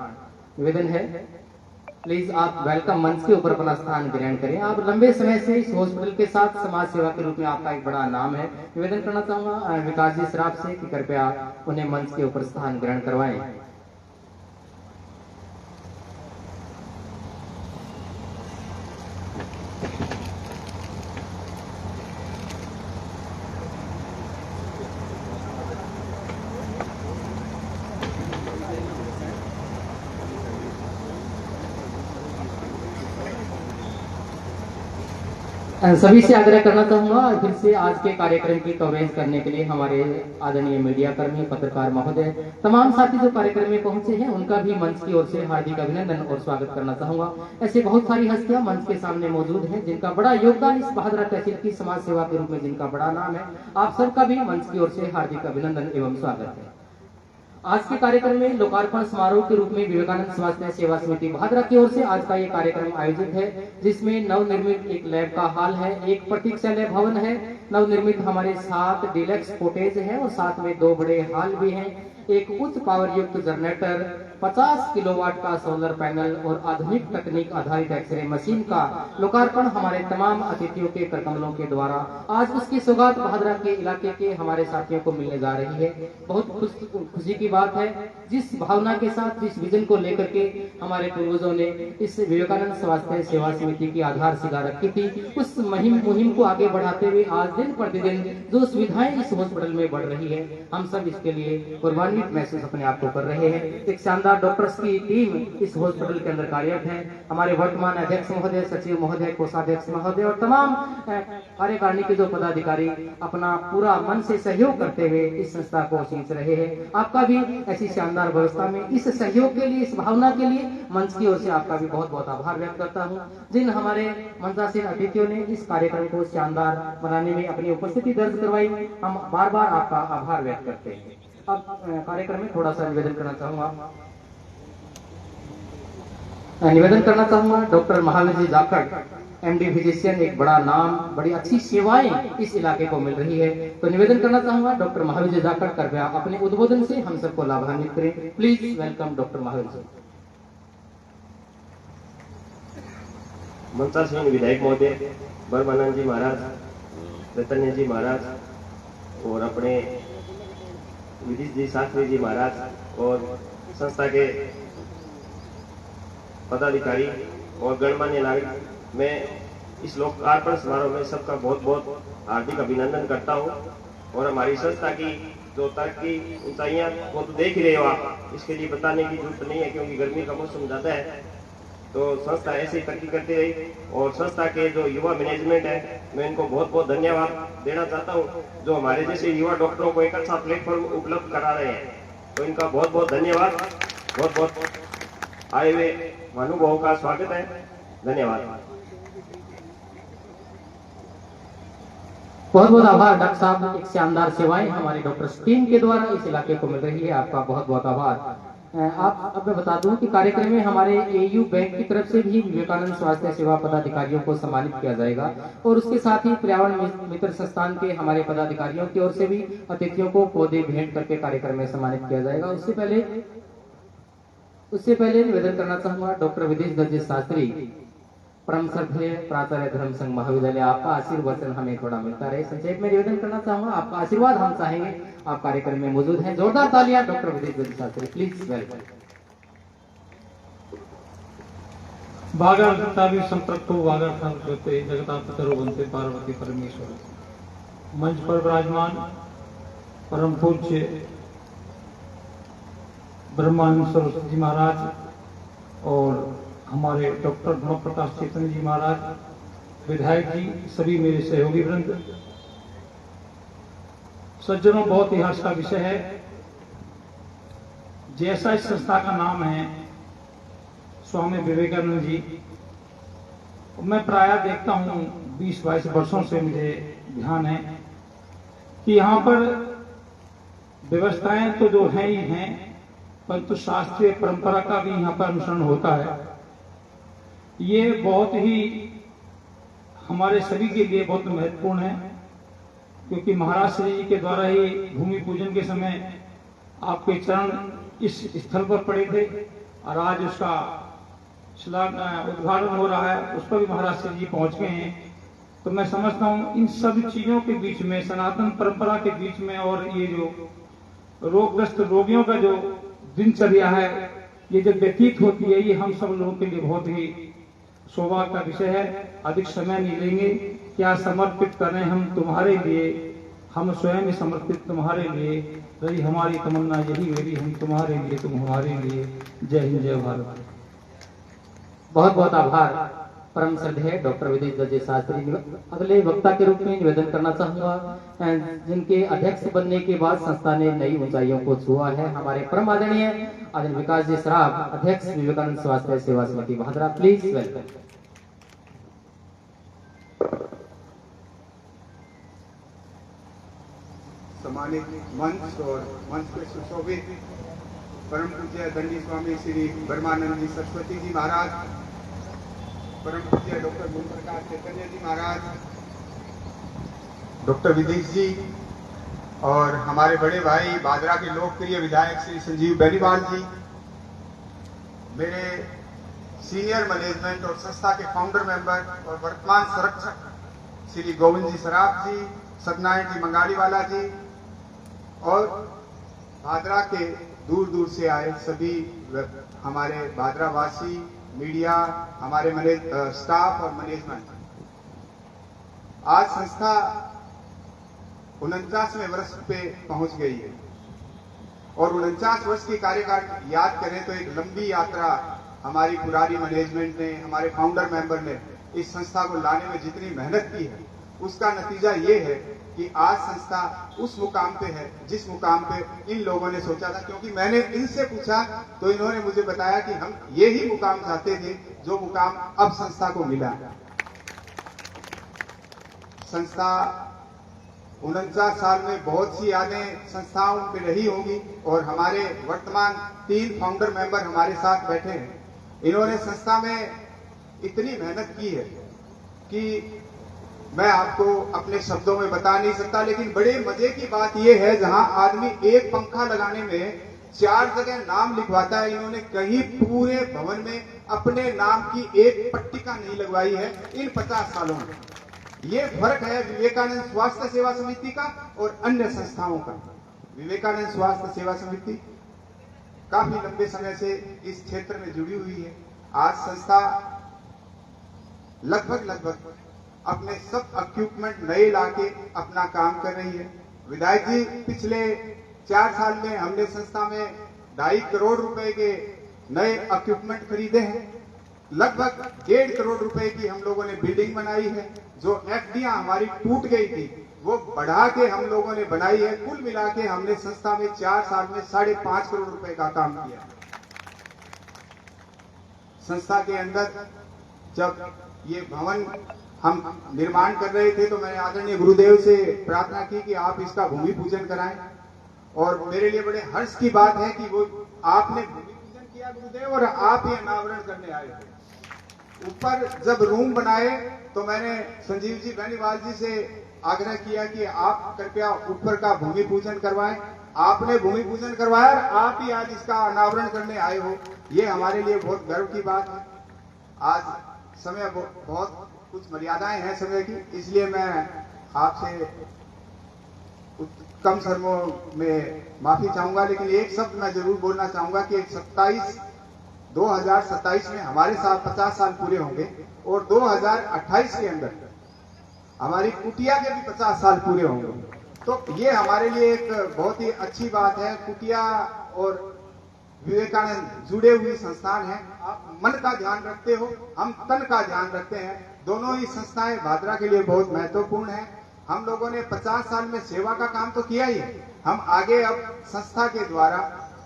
निवेदन है प्लीज आप वेलकम मंच के ऊपर अपना स्थान ग्रहण करें। आप लंबे समय से इस हॉस्पिटल के साथ समाज सेवा के रूप में आपका एक बड़ा नाम है। निवेदन करना चाहूंगा विकास जी श्राफ से कि कृपया उन्हें मंच के ऊपर स्थान ग्रहण करवाएं। सभी से आग्रह करना चाहूंगा फिर से आज के कार्यक्रम की कवरेज करने के लिए हमारे आदरणीय मीडिया कर्मी, पत्रकार महोदय, तमाम साथी जो कार्यक्रम में पहुंचे हैं उनका भी मंच की ओर से हार्दिक अभिनंदन और स्वागत करना चाहूंगा। ऐसे बहुत सारी हस्तियां मंच के सामने मौजूद हैं जिनका बड़ा योगदान इस बहादुर तहसील की समाज सेवा के रूप में जिनका बड़ा नाम है। आप सबका भी मंच की ओर से हार्दिक अभिनंदन एवं स्वागत है। आज के कार्यक्रम में लोकार्पण समारोह के रूप में विवेकानंद स्वास्थ्य सेवा समिति भादरा की ओर से आज का ये कार्यक्रम आयोजित है, जिसमें नवनिर्मित एक लैब का हॉल है, एक प्रतीक्षालय भवन है, नवनिर्मित हमारे 7 डिलक्स कॉटेज है और साथ में 2 बड़े हॉल भी हैं, एक उच्च पावर युक्त जनरेटर, 50 किलोवाट का सोलर पैनल और आधुनिक तकनीक आधारित एक्सरे मशीन का लोकार्पण हमारे तमाम अतिथियों के करकमलों के द्वारा आज उसकी सौगात भादरा के इलाके के हमारे साथियों को मिलने जा रही है। बहुत खुशी की बात है, जिस भावना के साथ, जिस विजन को लेकर के हमारे पूर्वजों ने इस विवेकानंद स्वास्थ्य सेवा समिति की आधारशिला रखी थी, उस मुहिम को आगे बढ़ाते हुए आज दिन प्रतिदिन जो सुविधाएं इस हॉस्पिटल में बढ़ रही है, हम सब इसके लिए गौरवान्वित महसूस अपने आप को कर रहे हैं। एक शानदार डॉक्टर्स की टीम इस हॉस्पिटल के अंदर कार्यरत है। हमारे वर्तमान अध्यक्ष महोदय, सचिव महोदय, कोषाध्यक्ष महोदय और तमाम कार्यकारिणी के जो पदाधिकारी अपना पूरा मन से सहयोग करते हुए इस संस्था को सींच रहे हैं। आपका भी ऐसी शानदार व्यवस्था में इस सहयोग के लिए, इस भावना के लिए मंच की ओर से आपका भी बहुत बहुत आभार व्यक्त करता हूं। जिन हमारे मंचासीन अतिथियों ने इस कार्यक्रम को शानदार बनाने में अपनी उपस्थिति दर्ज करवाई, हम बार बार आपका आभार व्यक्त करते हैं। अब कार्यक्रम में थोड़ा सा निवेदन करना चाहूंगा doctor Mahavir ji Jakhar, MD physician, एक बड़ा नाम, बड़ी अच्छी सेवाएं इस इलाके को मिल रही है, तो निवेदन करना चाहूंगा डॉक्टर महावीर जी जाखड़ कृपया अपने उद्बोधन से हम सबको लाभान्वित करें। Please welcome doctor Mahavir ji. मंचासीन विधायक महोदय, ब्रह्मानंद जी महाराज, चैतन्य जी महाराज और अपने विदित जी शास्त्री जी महाराज और संस्था के पदाधिकारी और गणमान्य नागरिक, मैं इस लोकार्पण समारोह में सबका बहुत बहुत हार्दिक अभिनंदन करता हूं। और हमारी संस्था की जो तरक्की ऊंचाइयां वो तो देख ही रहे हो आप, इसके लिए बताने की जरूरत नहीं है, क्योंकि गर्मी का मौसम ज्यादा है। तो संस्था ऐसे ही तरक्की करती रही और संस्था के जो युवा मैनेजमेंट है, मैं इनको बहुत बहुत धन्यवाद देना चाहता हूं, जो हमारे जैसे युवा डॉक्टरों को एक अच्छा प्लेटफॉर्म उपलब्ध करा रहे हैं। तो इनका बहुत बहुत धन्यवाद। बहुत बहुत आए हुए महानुभावों का स्वागत है। धन्यवाद। बहुत बहुत आभार डॉक्टर साहब, एक शानदार सेवाएं हमारे डॉक्टर टीम के द्वारा इस इलाके को मिल रही है, आपका बहुत बहुत आभार। आप अब मैं बता दूं कि कार्यक्रम में हमारे एयू बैंक की तरफ से भी विवेकानंद स्वास्थ्य सेवा पदाधिकारियों को सम्मानित किया जाएगा और उसके साथ ही पर्यावरण मित्र संस्थान के हमारे पदाधिकारियों की ओर से भी अतिथियों को पौधे भेंट करके कार्यक्रम में सम्मानित किया जाएगा। उससे पहले निवेदन करना चाहूंगा डॉक्टर विदेश दर्जी शास्त्री, परम श्रद्धेय प्राचार्य धर्म संघ महाविद्यालय, आपका आशीर्वाद हमें थोड़ा मिलता रहे। संक्षेप में निवेदन करना चाहूंगा, आपका आशीर्वाद हम चाहेंगे, आप कार्यक्रम में मौजूद हैं। जोरदार तालियां डॉक्टर विदेश दर्जी शास्त्री, प्लीज वेलकम। भागवतावि संपृक्तो भागवतां कृते जगता पितरो वंदे पार्वती परमेश्वर। मंच पर विराजमान परम पूज्य ब्रह्मानंद सरस्वती जी महाराज और हमारे डॉक्टर ब्रह्म प्रकाश चैतन्य जी महाराज, विधायक जी, सभी मेरे सहयोगी वृंद, सज्जनों, बहुत ही हर्ष का विषय है। जैसा इस संस्था का नाम है स्वामी विवेकानंद जी, मैं प्रायः देखता हूं 20-22 वर्षों से मुझे ध्यान है कि यहाँ पर व्यवस्थाएं तो जो हैं ही हैं, परंतु शास्त्रीय परंपरा का भी यहाँ पर अनुसरण होता है। ये बहुत ही हमारे सभी के लिए बहुत महत्वपूर्ण है, क्योंकि महाराज श्री जी के द्वारा ही भूमि पूजन के समय आपके चरण इस स्थल पर पड़े थे और आज उसका उद्घाटन हो रहा है, उस पर भी महाराज श्री जी पहुंच गए हैं। तो मैं समझता हूं इन सब चीजों के बीच में, सनातन परंपरा के बीच में, और ये जो रोगग्रस्त रोगियों का जो दिनचर्या है, ये जो व्यतीत होती है, ये हम सब लोगों के लिए बहुत ही सौभाग्य का विषय है। अधिक समय नहीं लेंगे, क्या समर्पित करें हम तुम्हारे लिए, हम स्वयं समर्पित तुम्हारे लिए, रही हमारी तमन्ना यही मेरी, हम तुम्हारे लिए तुम हमारे लिए। जय हिंद, जय भारत। बहुत बहुत आभार परम श्रद्धेय डॉक्टर विदेश दर्जी शास्त्री। अगले वक्ता के रूप में निवेदन करना चाहूंगा, जिनके अध्यक्ष बनने के बाद संस्था ने नई ऊंचाइयों को छुआ है, हमारे परम आदरणीय आदरणीय विकास जी सराफ, अध्यक्ष विवेकानंद स्वास्थ्य सेवा समिति भादरा, प्लीज वेलकम। सम्मानित मंच और मंच पर सुशोभित परम पूज्य दंडी स्वामी श्री ब्रह्मानंद जी सरस्वती जी महाराज, परम पूज्य डॉक्टर ओम प्रकाश चैतन्य जी महाराज, डॉक्टर विदेश जी और हमारे बड़े भाई भादरा के लोकप्रिय विधायक श्री संजीव बेनीवाल जी, मेरे सीनियर मैनेजमेंट और संस्था के फाउंडर मेंबर और वर्तमान संरक्षक श्री गोविंद जी सराफ जी, सत्यनारायण जी मंगाड़ीवाला जी और भादरा के दूर दूर से आए सभी हमारे भादरा वासी, मीडिया, हमारे स्टाफ और मैनेजमेंट। आज संस्था 49वें वर्ष पे पहुंच गई है और 49 वर्ष की कार्यकाल याद करें तो एक लंबी यात्रा हमारी पुरानी मैनेजमेंट ने, हमारे फाउंडर मेंबर ने इस संस्था को लाने में जितनी मेहनत की है, उसका नतीजा ये है कि आज संस्था उस मुकाम पे है जिस मुकाम पे इन लोगों ने सोचा था। क्योंकि मैंने इनसे पूछा तो इन्होंने मुझे बताया कि हम ये ही मुकाम चाहते थे जो मुकाम अब संस्था को मिला। संस्था 49 साल में बहुत सी यादें संस्थाओं पे रही होंगी और हमारे वर्तमान 3 फाउंडर मेंबर हमारे साथ बैठे हैं। इन्होंने संस्था में इतनी मेहनत की है कि मैं आपको अपने शब्दों में बता नहीं सकता, लेकिन बड़े मजे की बात यह है जहां आदमी एक पंखा लगाने में 4 जगह नाम लिखवाता है, इन्होंने कहीं पूरे भवन में अपने नाम की एक पट्टिका नहीं लगवाई है इन 50 सालों में। ये फर्क है विवेकानंद स्वास्थ्य सेवा समिति का और अन्य संस्थाओं का। विवेकानंद स्वास्थ्य सेवा समिति काफी लंबे समय से इस क्षेत्र में जुड़ी हुई है। आज संस्था लगभग अपने सब इक्विपमेंट नए लाके अपना काम कर रही है। विधायक जी, पिछले 4 साल में हमने संस्था में 2.5 करोड़ रुपए के नए इक्विपमेंट खरीदे हैं। लगभग 1.5 करोड़ रुपए की हम लोगों ने बिल्डिंग बनाई है। जो एफडीआं हमारी टूट गई थी वो बढ़ा के हम लोगों ने बनाई है। कुल मिला के हमने संस्था में 4 साल में 5.5 करोड़ रुपए का काम किया। संस्था के अंदर जब ये भवन हम निर्माण कर रहे थे तो मैंने आदरणीय गुरुदेव से प्रार्थना की कि आप इसका भूमि पूजन कराएं, और मेरे लिए बड़े हर्ष की बात है कि वो आपने भूमि पूजन किया गुरुदेव और आप ये अनावरण करने आए थे। ऊपर जब रूम बनाए तो मैंने संजीव जी बेनीवाल जी से आग्रह किया कि आप कृपया ऊपर का भूमि पूजन करवाएं। आपने भूमि पूजन करवाया और आप ही आज इसका अनावरण करने आए हो, ये हमारे लिए बहुत गर्व की बात है। आज समय बहुत कुछ मर्यादाएं हैं समय की, इसलिए मैं आपसे कम शब्दों में माफी चाहूंगा, लेकिन एक शब्द मैं जरूर बोलना चाहूंगा कि 2027 में हमारे साथ 50 साल पूरे होंगे और 2028 के अंदर हमारी कुटिया के भी 50 साल पूरे होंगे। तो ये हमारे लिए एक बहुत ही अच्छी बात है। कुटिया और विवेकानंद जुड़े हुई संस्थान है। आप मन का ध्यान रखते हो, हम तन का ध्यान रखते हैं। दोनों ही संस्थाएं भादरा के लिए बहुत महत्वपूर्ण है। हम लोगों ने 50 साल में सेवा का काम तो किया ही है। हम आगे अब संस्था के द्वारा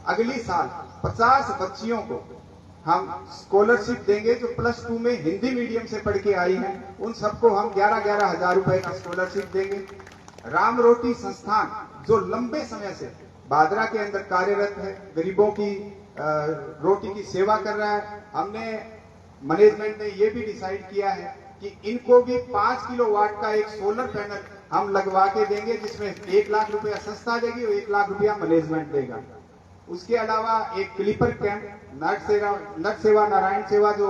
अगली साल 50 बच्चियों को हम स्कॉलरशिप देंगे जो +2 में हिंदी मीडियम से पढ़ के आई हैं। उन सबको हम 11-11 हजार रुपए का स्कॉलरशिप देंगे। राम रोटी संस्थान जो लंबे समय से भादरा के अंदर कार्यरत है, गरीबों की रोटी की सेवा कर रहा है, हमने मैनेजमेंट ने ये भी डिसाइड किया है कि इनको भी 5 किलोवाट का एक सोलर पैनल हम लगवा के देंगे, जिसमें 1 लाख रुपया संस्था देगी और 1 लाख रुपया मैनेजमेंट देगा। उसके अलावा एक क्लीपर कैंप नट सेवा नारायण सेवा जो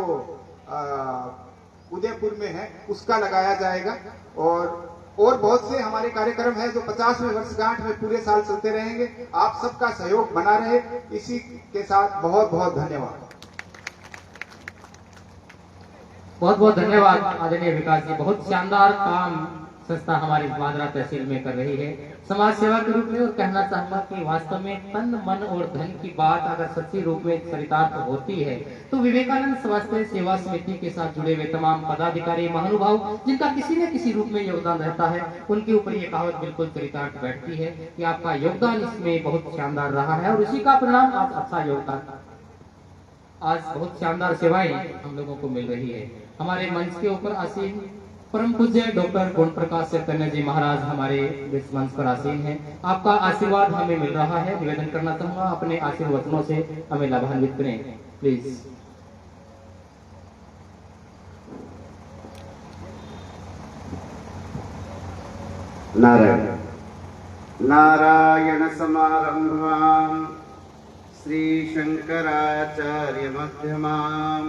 उदयपुर में है उसका लगाया जाएगा, और बहुत से हमारे कार्यक्रम है जो 50वें वर्षगांठ में पूरे साल चलते रहेंगे। आप सबका सहयोग बना रहे, इसी के साथ बहुत बहुत धन्यवाद। बहुत बहुत धन्यवाद आदरणीय विकास जी। बहुत शानदार काम संस्था हमारी भादरा तहसील में कर रही है समाज सेवा के रूप में, और कहना चाहूंगा कि वास्तव में तन मन और धन की बात अगर सच्ची रूप में चरितार्थ होती है तो विवेकानंद स्वास्थ्य सेवा समिति के साथ जुड़े हुए तमाम पदाधिकारी महानुभाव जिनका किसी न किसी रूप में योगदान रहता है, उनके ऊपर ये कहावत बिल्कुल चरितार्थ बैठती है कि आपका योगदान इसमें बहुत शानदार रहा है और उसी का परिणाम आज अच्छा योगदान, आज बहुत शानदार सेवाएं हम लोगों को मिल रही है। हमारे मंच के ऊपर आसीन परम पूज्य डॉक्टर गुण प्रकाश चैतन्य जी महाराज हमारे इस मंच पर आसीन हैं। आपका आशीर्वाद हमें मिल रहा है। निवेदन करना चाहूंगा अपने आशीर्वचनों से हमें लाभान्वित करें प्लीज। नारायण नारायण समारंभां श्री शंकराचार्य मध्यमाम्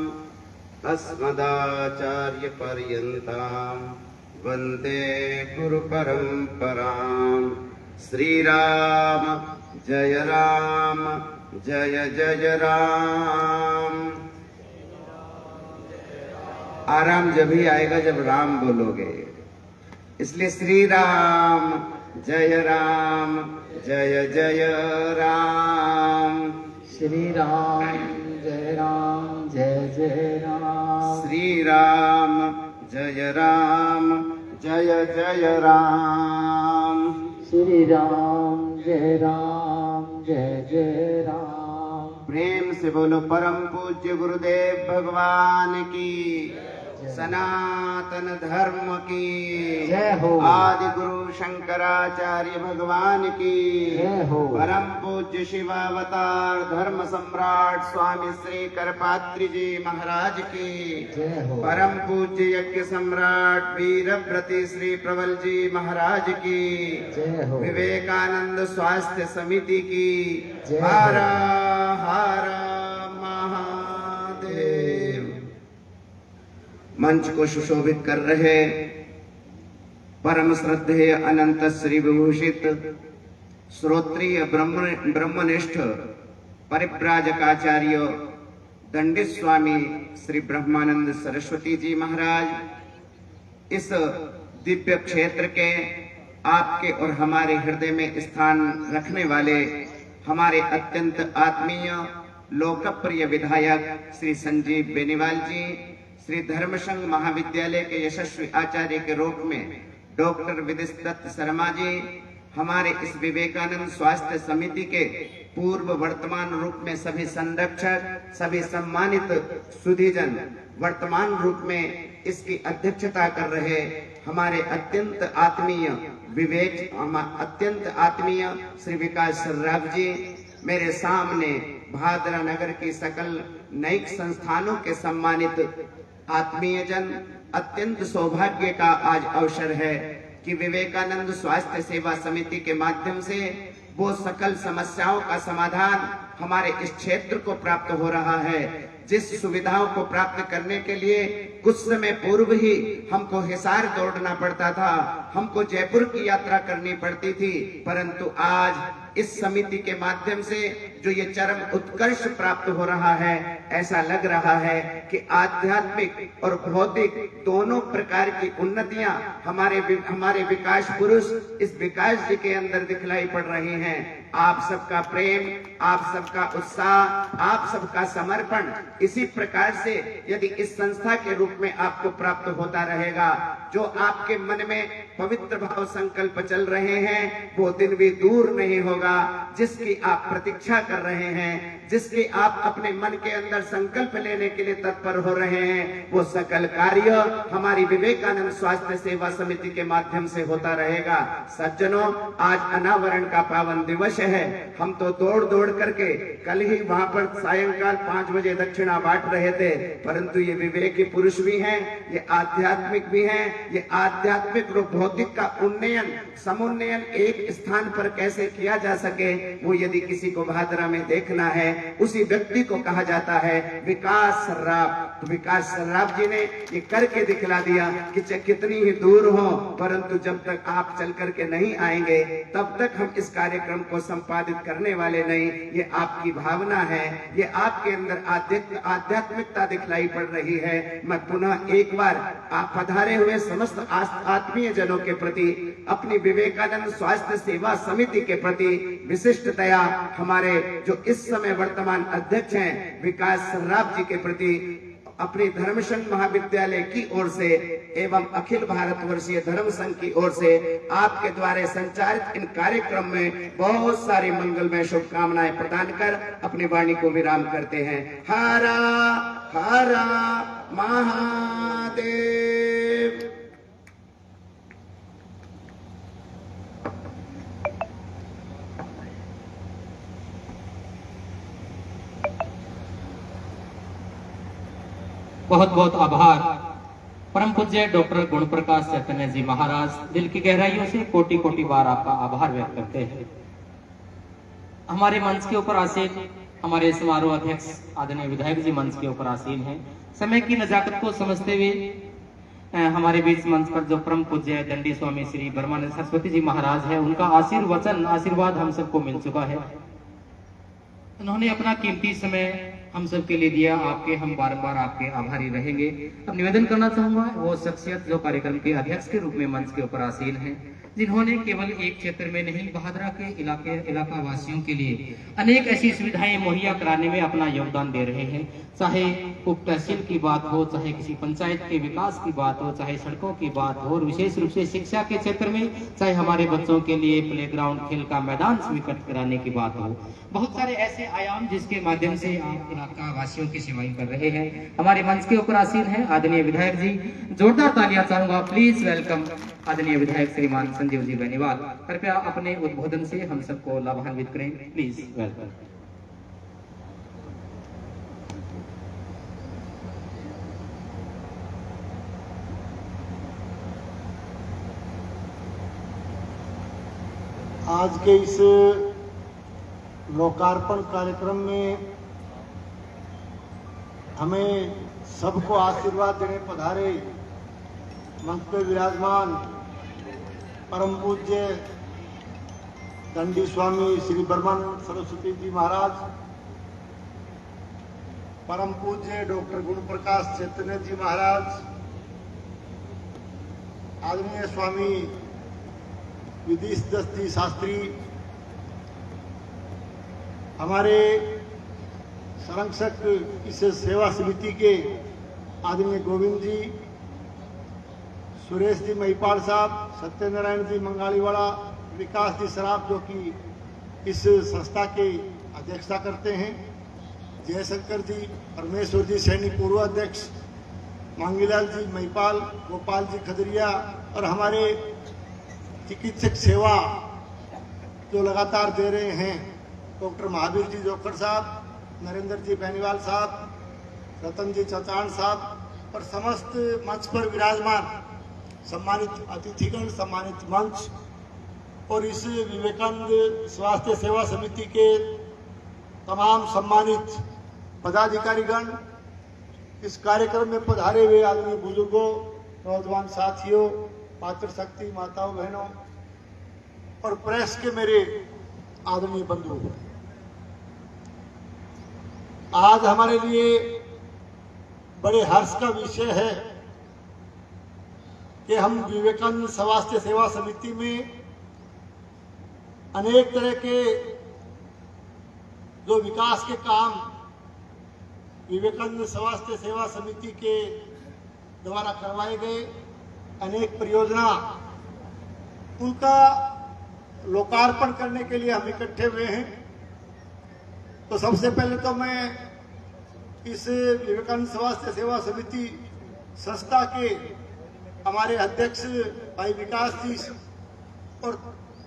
अस्मदाचार्य पर्यन्तां वन्दे गुरु परम्पराम्। श्री राम जय जय राम। आराम जब ही आएगा जब राम बोलोगे, इसलिए श्री राम जय जय राम। श्री राम जय जय राम। श्री राम जय जय राम। श्री राम जय जय राम। प्रेम से बोलो परम पूज्य गुरुदेव भगवान की, सनातन धर्म की जय हो। आदि गुरु शंकराचार्य भगवान की जय हो। परम पूज्य शिवावतार धर्म सम्राट स्वामी श्री करपात्री जी महाराज की जय हो। परम पूज्य यज्ञ सम्राट वीरव्रती श्री प्रबल जी महाराज की जय हो। विवेकानंद स्वास्थ्य समिति की जय हो। हर हर महादेव। मंच को सुशोभित कर रहे परम श्रद्धेय अनंत श्री विभूषित श्रोत्रिय ब्रह्मनिष्ठ परिव्राजकाचार्य दंडित स्वामी श्री ब्रह्मानंद सरस्वती जी महाराज, इस दिव्य क्षेत्र के आपके और हमारे हृदय में स्थान रखने वाले हमारे अत्यंत आत्मीय लोकप्रिय विधायक श्री संजीव बेनीवाल जी, श्री धर्मसंघ महाविद्यालय के यशस्वी आचार्य के रूप में डॉक्टर विदिश दत्त शर्मा जी, हमारे इस विवेकानंद स्वास्थ्य समिति के पूर्व वर्तमान रूप में सभी संरक्षक, सभी सम्मानित सुधीजन, वर्तमान रूप में इसकी अध्यक्षता कर रहे हमारे अत्यंत आत्मीय श्री विकास सर्राफ जी, मेरे सामने भादरा नगर की सकल नैक संस्थानों के सम्मानित आत्मीय जन, अत्यंत सौभाग्य का आज अवसर है कि विवेकानंद स्वास्थ्य सेवा समिति के माध्यम से वो सकल समस्याओं का समाधान हमारे इस क्षेत्र को प्राप्त हो रहा है। जिस सुविधाओं को प्राप्त करने के लिए कुछ समय पूर्व ही हमको हिसार दौड़ना पड़ता था, हमको जयपुर की यात्रा करनी पड़ती थी, परंतु आज इस समिति के माध्यम से जो ये चरम उत्कर्ष प्राप्त हो रहा है, ऐसा लग रहा है कि आध्यात्मिक और भौतिक दोनों प्रकार की उन्नतियां हमारे विकास पुरुष इस विकास जी के अंदर दिखलाई पड़ रही हैं। आप सबका प्रेम, आप सबका उत्साह, आप सबका समर्पण इसी प्रकार से यदि इस संस्था के रूप में आपको प्राप्त होता रहेगा, जो आपके मन में पवित्र भाव संकल्प चल रहे हैं वो दिन भी दूर नहीं होगा, जिसकी आप प्रतीक्षा कर रहे हैं, जिसकी आप अपने मन के अंदर संकल्प लेने के लिए तत्पर हो रहे हैं, वो सकल कार्य हमारी विवेकानंद स्वास्थ्य सेवा समिति के माध्यम से होता रहेगा। सज्जनों, आज अनावरण का पावन दिवस है। हम तो दौड़ दौड़ करके कल ही वहां पर सायंकाल 5 बजे दक्षिणा बांट रहे थे, परंतु ये विवेकी पुरुष भी हैं, ये आध्यात्मिक भी हैं, ये आध्यात्मिक और भौतिक का उन्नयन समुन्नयन एक स्थान पर कैसे किया जा सके, वो यदि किसी को भादरा में देखना है, उसी व्यक्ति को कहा जाता है विकास सर्राफ। तो विकास सर्राफ जी ने ये करके दिखला दिया कि चाहे कितनी ही दूर हो, परंतु जब तक आप चल करके नहीं आएंगे तब तक हम इस कार्यक्रम को संपादित करने वाले नहीं। ये आपकी भावना है, ये आपके अंदर आध्यात्मिकता दिखलाई पड़ रही है। मैं पुनः एक बार आप पधारे हुए समस्त आत्मीय जनों के प्रति, अपनी विवेकानंद स्वास्थ्य सेवा समिति के प्रति विशिष्टतया हमारे जो इस समय वर्तमान अध्यक्ष हैं विकास सर्राफ जी के प्रति, अपने धर्मसंघ महाविद्यालय की ओर से एवं अखिल भारत वर्षीय धर्म संघ की ओर से आपके द्वारा संचालित इन कार्यक्रम में बहुत सारी मंगलमय शुभकामनाएं प्रदान कर अपनी वाणी को विराम करते हैं। हरा हरा महादेव। बहुत बहुत आभार परम पूज्य डॉक्टर गुण प्रकाश चैतन्य जी महाराज, दिल की गहराइयों से कोटि कोटि बार आपका आभार व्यक्त करते हैं। हमारे मंच के ऊपर आसीन हमारे समारोह अध्यक्ष आदरणीय विधायक जी मंच के ऊपर आसीन हैं। समय की नजाकत को समझते हुए हमारे बीच मंच पर जो परम पूज्य दंडी स्वामी श्री ब्रह्मानंद सरस्वती जी महाराज है, उनका आशीर्वाद हम सबको मिल चुका है। उन्होंने अपना कीमती समय हम सब के लिए दिया। हम बार-बार आपके आभारी रहेंगे। अब निवेदन करना चाहूंगा वो शख्सियत जो कार्यक्रम के अध्यक्ष के रूप में मंच के ऊपर आसीन हैं, जिन्होंने केवल एक क्षेत्र में नहीं बहादुरा के इलाका वासियों के लिए अनेक ऐसी सुविधाएं मुहैया कराने में अपना योगदान दे रहे हैं। चाहे उप तहसील की बात हो, चाहे किसी पंचायत के विकास की बात हो, चाहे सड़कों की बात हो, और विशेष रूप से शिक्षा के क्षेत्र में चाहे हमारे बच्चों के लिए प्लेग्राउंड, खेल का मैदान स्वीकृत कराने की बात हो। बहुत सारे ऐसे आयाम जिसके माध्यम से आप इलाका वासियों की सेवाएं कर रहे हैं। हमारे मंच के ऊपर आसीन है आदरणीय विधायक जी। जोरदार तालियां चाहूंगा। प्लीज वेलकम आदरणीय विधायक श्रीमान संजीव जी बेनीवाल। कृपया अपने उद्बोधन से हम सबको लाभान्वित करें। Please welcome. आज के इस लोकार्पण कार्यक्रम में हमें सबको आशीर्वाद देने पधारे मंच पे विराजमान परम पूज्य दंडी स्वामी श्री ब्रह्मानंद सरस्वती जी महाराज, परम पूज्य डॉक्टर गुण प्रकाश चैतन्य जी महाराज, आदरणीय स्वामी विधि दस्ती शास्त्री, हमारे संरक्षक इस सेवा समिति के आदरणीय गोविंद जी, सुरेश जी महिपाल साहब, सत्यनारायण जी मंगालीवाड़ा, विकास जी सराफ जो कि इस संस्था के अध्यक्षता करते हैं, जयशंकर जी, परमेश्वर जी सैनी पूर्व अध्यक्ष, मांगीलाल जी महिपाल, गोपाल जी खदरिया, और हमारे चिकित्सक सेवा जो लगातार दे रहे हैं डॉक्टर महावीर जी जोकर साहब, नरेंद्र जी बेनीवाल साहब, रतन जी चौचान साहब, और समस्त मंच पर विराजमान सम्मानित अतिथिगण, सम्मानित मंच, और इस विवेकानंद स्वास्थ्य सेवा समिति के तमाम सम्मानित पदाधिकारीगण, इस कार्यक्रम में पधारे हुए आदरणीय बुजुर्गों, नौजवान साथियों, पात्र शक्ति माताओं बहनों, और प्रेस के मेरे आदरणीय बंधु, आज हमारे लिए बड़े हर्ष का विषय है कि हम विवेकानंद स्वास्थ्य सेवा समिति में अनेक तरह के जो विकास के काम विवेकानंद स्वास्थ्य सेवा समिति के द्वारा करवाए गए, अनेक परियोजना, उनका लोकार्पण करने के लिए हम इकट्ठे हुए हैं। तो सबसे पहले तो मैं इस विवेकानंद स्वास्थ्य सेवा समिति संस्था के हमारे अध्यक्ष भाई विकास जी और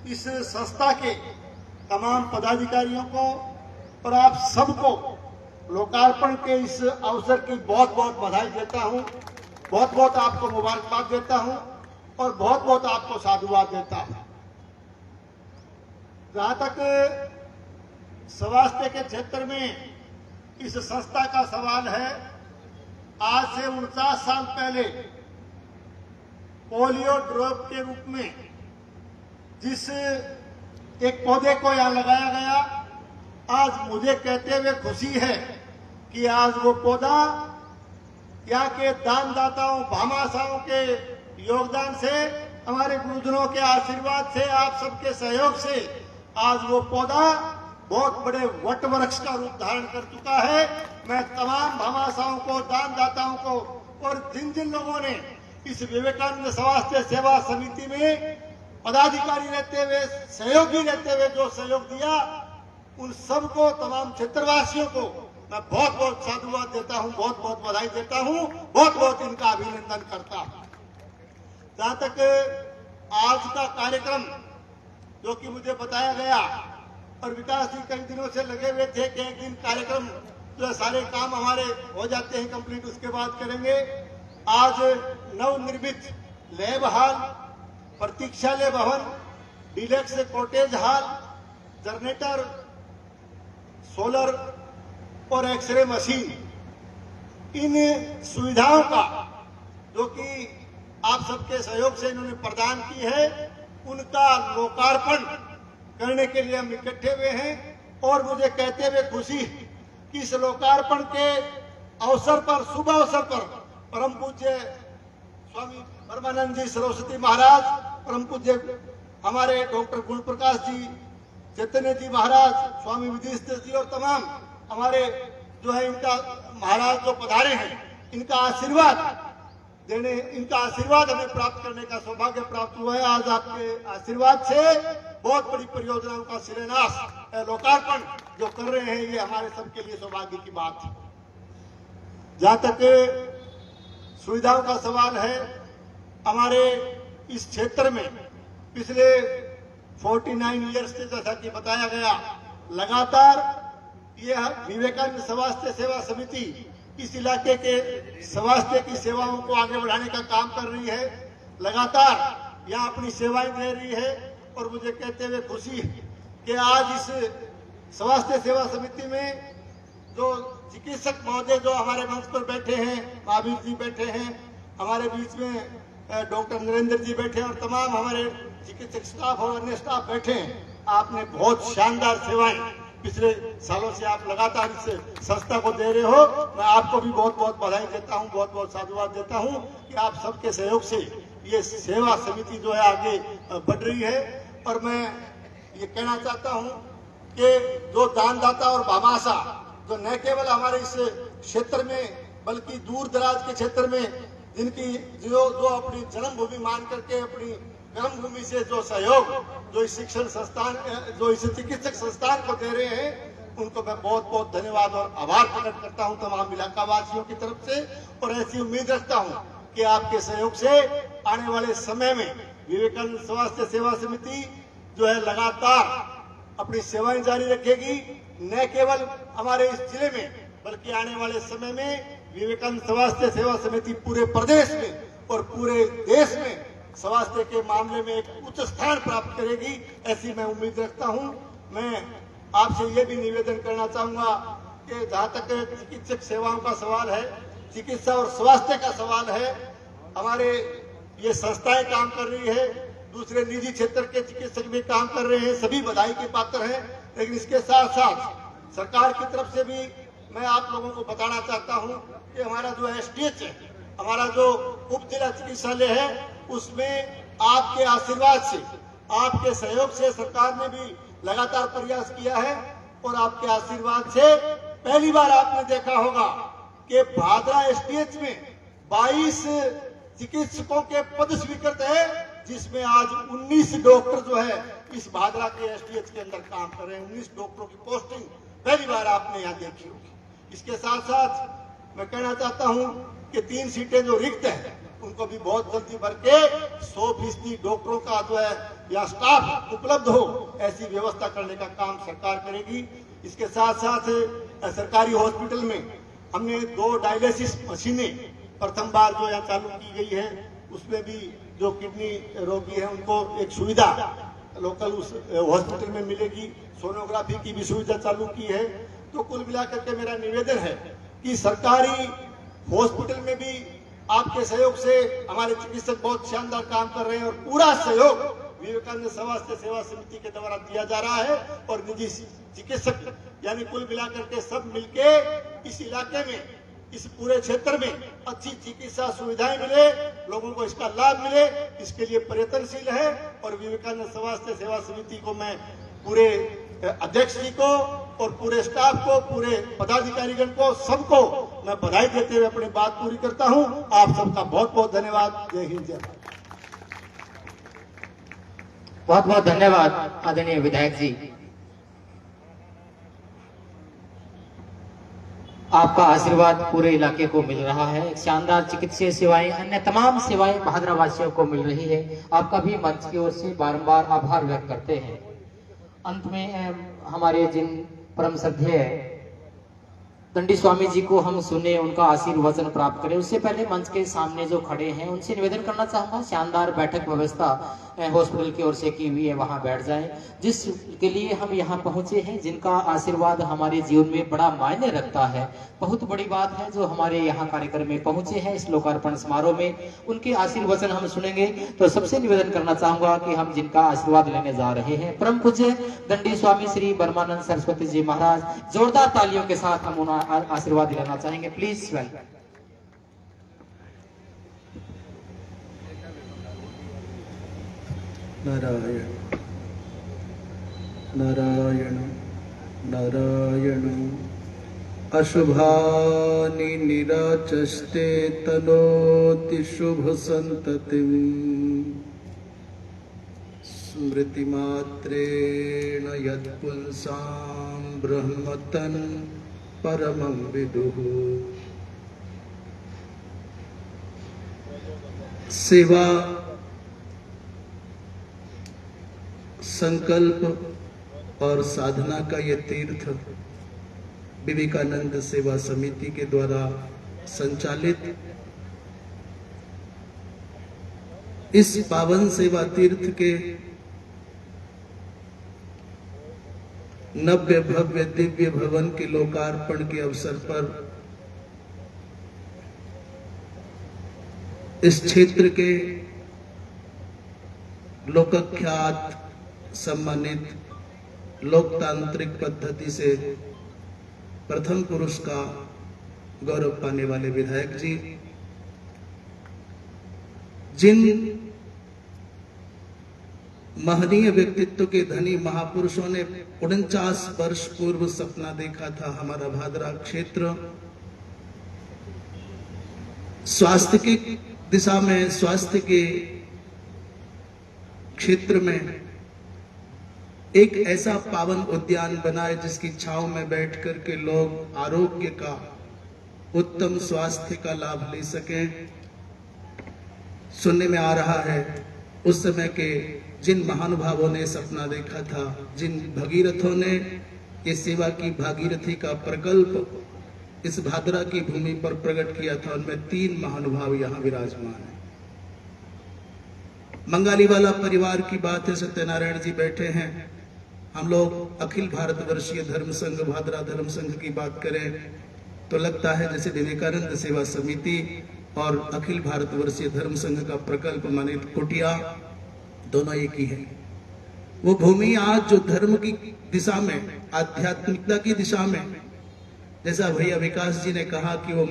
इस संस्था के तमाम पदाधिकारियों को और आप सबको लोकार्पण के इस अवसर की बहुत बहुत बधाई देता हूं, बहुत बहुत आपको मुबारकबाद देता हूं और बहुत बहुत आपको साधुवाद देता हूं। जहां तक स्वास्थ्य के क्षेत्र में इस संस्था का सवाल है, आज से 49 साल पहले पोलियो ड्रॉप के रूप में जिस एक पौधे को यहां लगाया गया, आज मुझे कहते हुए खुशी है कि आज वो पौधा यहाँ के दानदाताओं, भामाशाहों के योगदान से, हमारे गुरुजनों के आशीर्वाद से, आप सबके सहयोग से आज वो पौधा बहुत बड़े वट वृक्ष का रूप धारण कर चुका है। मैं तमाम भामाशाहों को, दानदाताओं को और जिन जिन लोगों ने इस विवेकानंद स्वास्थ्य सेवा समिति में पदाधिकारी रहते हुए, सहयोगी रहते हुए जो सहयोग दिया, उन सबको, तमाम क्षेत्रवासियों को मैं बहुत बहुत साधुवाद देता हूं, बहुत बहुत बधाई देता हूं, बहुत बहुत इनका अभिनंदन करता हूं। जहां तक आज का कार्यक्रम जो कि मुझे बताया गया और विकास जी कई दिनों से लगे हुए थे कि एक दिन कार्यक्रम जो सारे काम हमारे हो जाते हैं कंप्लीट, उसके बाद करेंगे। आज नवनिर्मित लैब हॉल, प्रतीक्षालय भवन, deluxe cottage hall, generator, solar और एक्सरे मशीन, इन सुविधाओं का जो कि आप सबके सहयोग से इन्होंने प्रदान की है, उनका लोकार्पण करने के लिए हम इकट्ठे हुए हैं। और मुझे कहते हुए खुशी कि इस लोकार्पण के अवसर पर, शुभ अवसर पर, परम पूज्य स्वामी परमानंद जी सरस्वती महाराज, परम पूज्य हमारे डॉक्टर गुण प्रकाश जी, चैतन्य जी महाराज, स्वामी विदेश जी और तमाम हमारे जो है इनका महाराज जो पधारे हैं, इनका आशीर्वाद देने, इनका आशीर्वाद हमें प्राप्त करने का सौभाग्य प्राप्त हुआ है। आज आपके आशीर्वाद से बहुत बड़ी परियोजनाओं का शिलान्यास, लोकार्पण जो कर रहे हैं, ये हमारे सबके लिए सौभाग्य की बात है। जहां तक सुविधाओं का सवाल है, हमारे इस क्षेत्र में पिछले 49 ईयर्स से, जैसा कि बताया गया, लगातार यह विवेकानंद स्वास्थ्य सेवा समिति इस इलाके के स्वास्थ्य की सेवाओं को आगे बढ़ाने का काम कर रही है, लगातार यहाँ अपनी सेवाएं दे रही है। और मुझे कहते हुए खुशी कि आज इस स्वास्थ्य सेवा समिति में जो चिकित्सक महोदय जो हमारे मंच पर बैठे हैं, महावीर जी बैठे हैं, हमारे बीच में डॉक्टर नरेंद्र जी बैठे हैं और तमाम हमारे चिकित्सक स्टाफ और अन्य स्टाफ बैठे हैं। आपने बहुत शानदार सेवाएं पिछले सालों से आप लगातार इस संस्था को दे रहे हो। मैं आपको भी बहुत बहुत बधाई देता हूं, बहुत बहुत साधुवाद देता हूं कि आप सबके सहयोग से ये सेवा समिति जो है आगे बढ़ रही है। और मैं ये कहना चाहता हूं कि जो दानदाता और भामाशा जो न केवल हमारे इस क्षेत्र में बल्कि दूर दराज के क्षेत्र में जिनकी जो अपनी जन्मभूमि मान करके अपनी कर्मभूमि से जो सहयोग जो इस शिक्षण संस्थान, जो इस चिकित्सक संस्थान को दे रहे हैं, उनको मैं बहुत बहुत धन्यवाद और आभार प्रकट करता हूं तमाम इलाका वासियों की तरफ से। और ऐसी उम्मीद रखता हूं कि आपके सहयोग से आने वाले समय में विवेकानंद स्वास्थ्य सेवा समिति जो है लगातार अपनी सेवाएं जारी रखेगी, न केवल हमारे इस जिले में बल्कि आने वाले समय में विवेकानंद स्वास्थ्य सेवा समिति पूरे प्रदेश में और पूरे देश में स्वास्थ्य के मामले में एक उच्च स्थान प्राप्त करेगी, ऐसी मैं उम्मीद रखता हूं। मैं आपसे ये भी निवेदन करना चाहूंगा कि जहां तक चिकित्सक सेवाओं का सवाल है, चिकित्सा और स्वास्थ्य का सवाल है, हमारे ये संस्थाएं काम कर रही है, दूसरे निजी क्षेत्र के चिकित्सक भी काम कर रहे हैं, सभी बधाई के पात्र हैं। लेकिन इसके साथ साथ सरकार की तरफ से भी मैं आप लोगों को बताना चाहता हूं कि हमारा जो STH है, हमारा जो उप जिला चिकित्सालय है, उसमें आपके आशीर्वाद से, आपके सहयोग से सरकार ने भी लगातार प्रयास किया है। और आपके आशीर्वाद से पहली बार आपने देखा होगा कि भादरा STH में 22 चिकित्सकों के पद स्वीकृत है, जिसमें आज 19 डॉक्टर जो है इस भादरा के STH के अंदर काम कर रहे हैं। 19 डॉक्टरों की पोस्टिंग पहली बार आपने यहाँ देखी होगी। इसके साथ साथ मैं कहना चाहता हूँ कि 3 सीटें जो रिक्त हैं, उनको भी बहुत जल्दी भर के 100% डॉक्टरों का जो है या स्टाफ उपलब्ध हो, ऐसी व्यवस्था करने का काम सरकार करेगी। इसके साथ साथ सरकारी हॉस्पिटल में हमने 2 डायलिसिस मशीनें प्रथम बार जो यहाँ चालू की गई है, उसमें भी जो किडनी रोगी है उनको एक सुविधा लोकल उस हॉस्पिटल में मिलेगी। सोनोग्राफी की भी सुविधा चालू की है। तो कुल मिलाकर के मेरा निवेदन है कि सरकारी हॉस्पिटल में भी आपके सहयोग से हमारे चिकित्सक बहुत शानदार काम कर रहे हैं और पूरा सहयोग विवेकानंद स्वास्थ्य सेवा समिति के द्वारा दिया जा रहा है। और निजी चिकित्सक यानी कुल मिलाकर के सब मिलके इस इलाके में, इस पूरे क्षेत्र में अच्छी चिकित्सा सुविधाएं मिले, लोगों को इसका लाभ मिले, इसके लिए प्रयत्नशील है। और विवेकानंद स्वास्थ्य सेवा समिति को मैं पूरे अध्यक्ष जी को और पूरे स्टाफ को, पूरे पदाधिकारीगण को, सबको मैं बधाई देते हुए अपनी बात पूरी करता हूं। आप सबका बहुत बहुत धन्यवाद। जय हिंद, जय भारत। बहुत बहुत धन्यवाद आदरणीय विधायक जी। आपका आशीर्वाद पूरे इलाके को मिल रहा है। एक शानदार चिकित्सीय सेवाएं, अन्य तमाम सेवाएं भादरा वासियों को मिल रही है। आपका भी मंच की ओर से बारंबार आभार व्यक्त करते हैं। अंत में हमारे जिन परम श्रद्धेय दंडी स्वामी जी को हम सुने, उनका आशीर्वचन प्राप्त करें, उससे पहले मंच के सामने जो खड़े हैं उनसे निवेदन करना चाहूंगा, शानदार बैठक व्यवस्था हॉस्पिटल की ओर से की हुई है वहां बैठ जाएं। जिसके लिए हम यहाँ पहुंचे हैं, जिनका आशीर्वाद हमारे जीवन में बड़ा मायने रखता है, बहुत बड़ी बात है जो हमारे यहाँ कार्यक्रम में पहुंचे हैं इस लोकार्पण समारोह में, उनके आशीर्वचन हम सुनेंगे। तो सबसे निवेदन करना चाहूंगा कि हम जिनका आशीर्वाद लेने जा रहे हैं, परम पूज्य दंडी स्वामी श्री ब्रह्मानंद सरस्वती जी महाराज, जोरदार तालियों के साथ हम उन्हें आशीर्वाद लेना चाहेंगे। Please welcome. नारायण नारायण नारायण अशुभानि निराचष्टे तनोति शुभ संततिं स्मृतिमात्रेण यत्पुंसां ब्रह्मतन् परमं विदुः। सेवा संकल्प और साधना का ये तीर्थ विवेकानंद सेवा समिति के द्वारा संचालित इस पावन सेवा तीर्थ के नव्य भव्य दिव्य भवन के लोकार्पण के अवसर पर इस क्षेत्र के लोकख्यात सम्मानित लोकतांत्रिक पद्धति से प्रथम पुरुष का गौरव पाने वाले विधायक जी, जिन महनीय व्यक्तित्व के धनी महापुरुषों ने 49 वर्ष पूर्व सपना देखा था हमारा भादरा क्षेत्र स्वास्थ्य की दिशा में, स्वास्थ्य के क्षेत्र में एक ऐसा पावन उद्यान बनाए जिसकी छांव में बैठ कर के लोग आरोग्य का, उत्तम स्वास्थ्य का लाभ ले सकें। सुनने में आ रहा है उस समय के जिन महानुभावों ने सपना देखा था, जिन भगीरथों ने ये सेवा की भागीरथी का प्रकल्प इस भादरा की भूमि पर प्रकट किया था, उनमें 3 महानुभाव यहाँ विराजमान हैं। मंगाली वाला परिवार की बात है, सत्यनारायण जी बैठे हैं। हम लोग अखिल भारतवर्षीय धर्म संघ भादरा धर्म संघ की बात करें तो लगता है जैसे विवेकानंद सेवा समिति और अखिल भारतवर्षीय धर्म संघ का प्रकल्प माने कुटिया दोनों एक ही है। वो भूमि आज जो धर्म की दिशा में, आध्यात्मिकता की दिशा में, जैसा भैया विकास जी ने कहा कि वो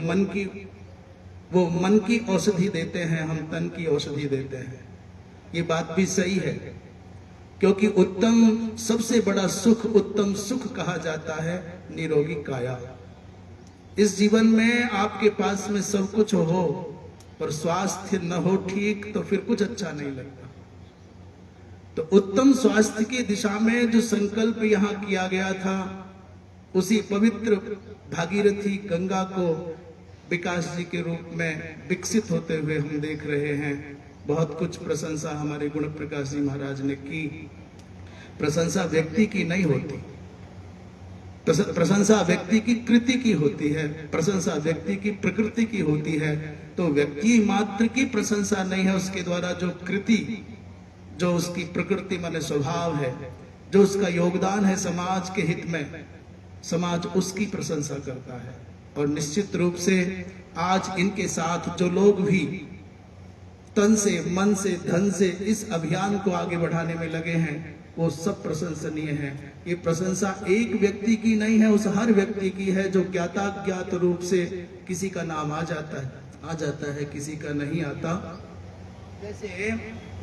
मन की औषधि देते हैं, हम तन की औषधि देते हैं। ये बात भी सही है, क्योंकि उत्तम सबसे बड़ा सुख, उत्तम सुख कहा जाता है निरोगी काया। इस जीवन में आपके पास में सब कुछ हो पर स्वास्थ्य न हो ठीक तो फिर कुछ अच्छा नहीं लगता। तो उत्तम स्वास्थ्य की दिशा में जो संकल्प यहाँ किया गया था, उसी पवित्र भागीरथी गंगा को विकास जी के रूप में विकसित होते हुए हम देख रहे हैं। बहुत कुछ प्रशंसा हमारे गुण प्रकाश जी महाराज ने की। प्रशंसा व्यक्ति की नहीं होती, प्रशंसा व्यक्ति की कृति की होती है, प्रशंसा व्यक्ति की प्रकृति की होती है। तो व्यक्ति मात्र की प्रशंसा नहीं है, उसके द्वारा जो कृति, जो उसकी प्रकृति माने स्वभाव है, जो उसका योगदान है समाज के हित में, समाज उसकी प्रशंसा करता है। और निश्चित रूप से आज इनके साथ जो लोग भी तन से, मन से, धन से इस अभियान को आगे बढ़ाने में लगे हैं, वो सब प्रशंसनीय है। ये प्रशंसा एक व्यक्ति की नहीं है, उस हर व्यक्ति की है जो ज्ञात रूप से किसी का नाम आ जाता है, किसी का नहीं आता। जैसे